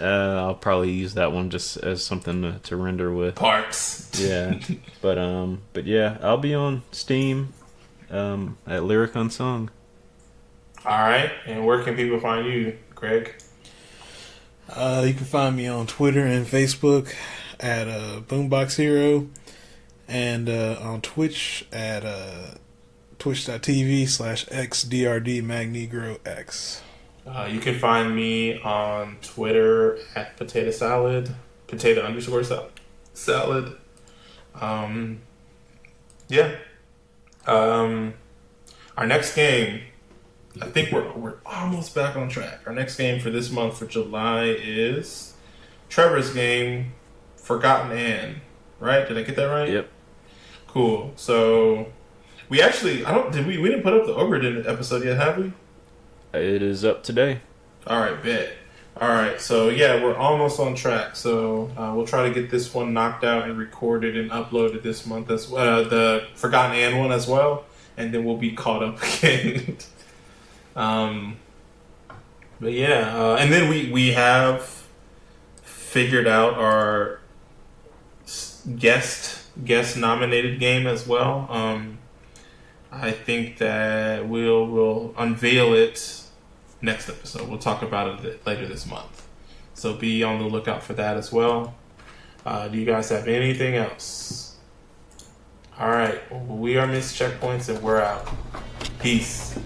I'll probably use that one just as something to render with. Parts. Yeah. But yeah, I'll be on Steam at Lyric Unsung. Alright. And where can people find you, Greg? You can find me on Twitter and Facebook at Boombox Hero, and on Twitch at twitch.tv/xdrdmagnegrox. You can find me on Twitter at potato _salad. Yeah. Our next game, I think we're almost back on track. Our next game for this month for July is Trevor's game, Forgotten Anne. Right? Did I get that right? Yep. Cool. So we actually, we didn't put up the Ogre episode yet, have we? It is up today. All right, bet. All right, so yeah, we're almost on track. So we'll try to get this one knocked out and recorded and uploaded this month as well. The Forgotten Anne one as well, and then we'll be caught up again. But yeah, and then we have figured out our guest nominated game as well. I think that we'll unveil it next episode. We'll talk about it later this month. So be on the lookout for that as well. Do you guys have anything else? All right. Well, we are Missed Checkpoints, and we're out. Peace.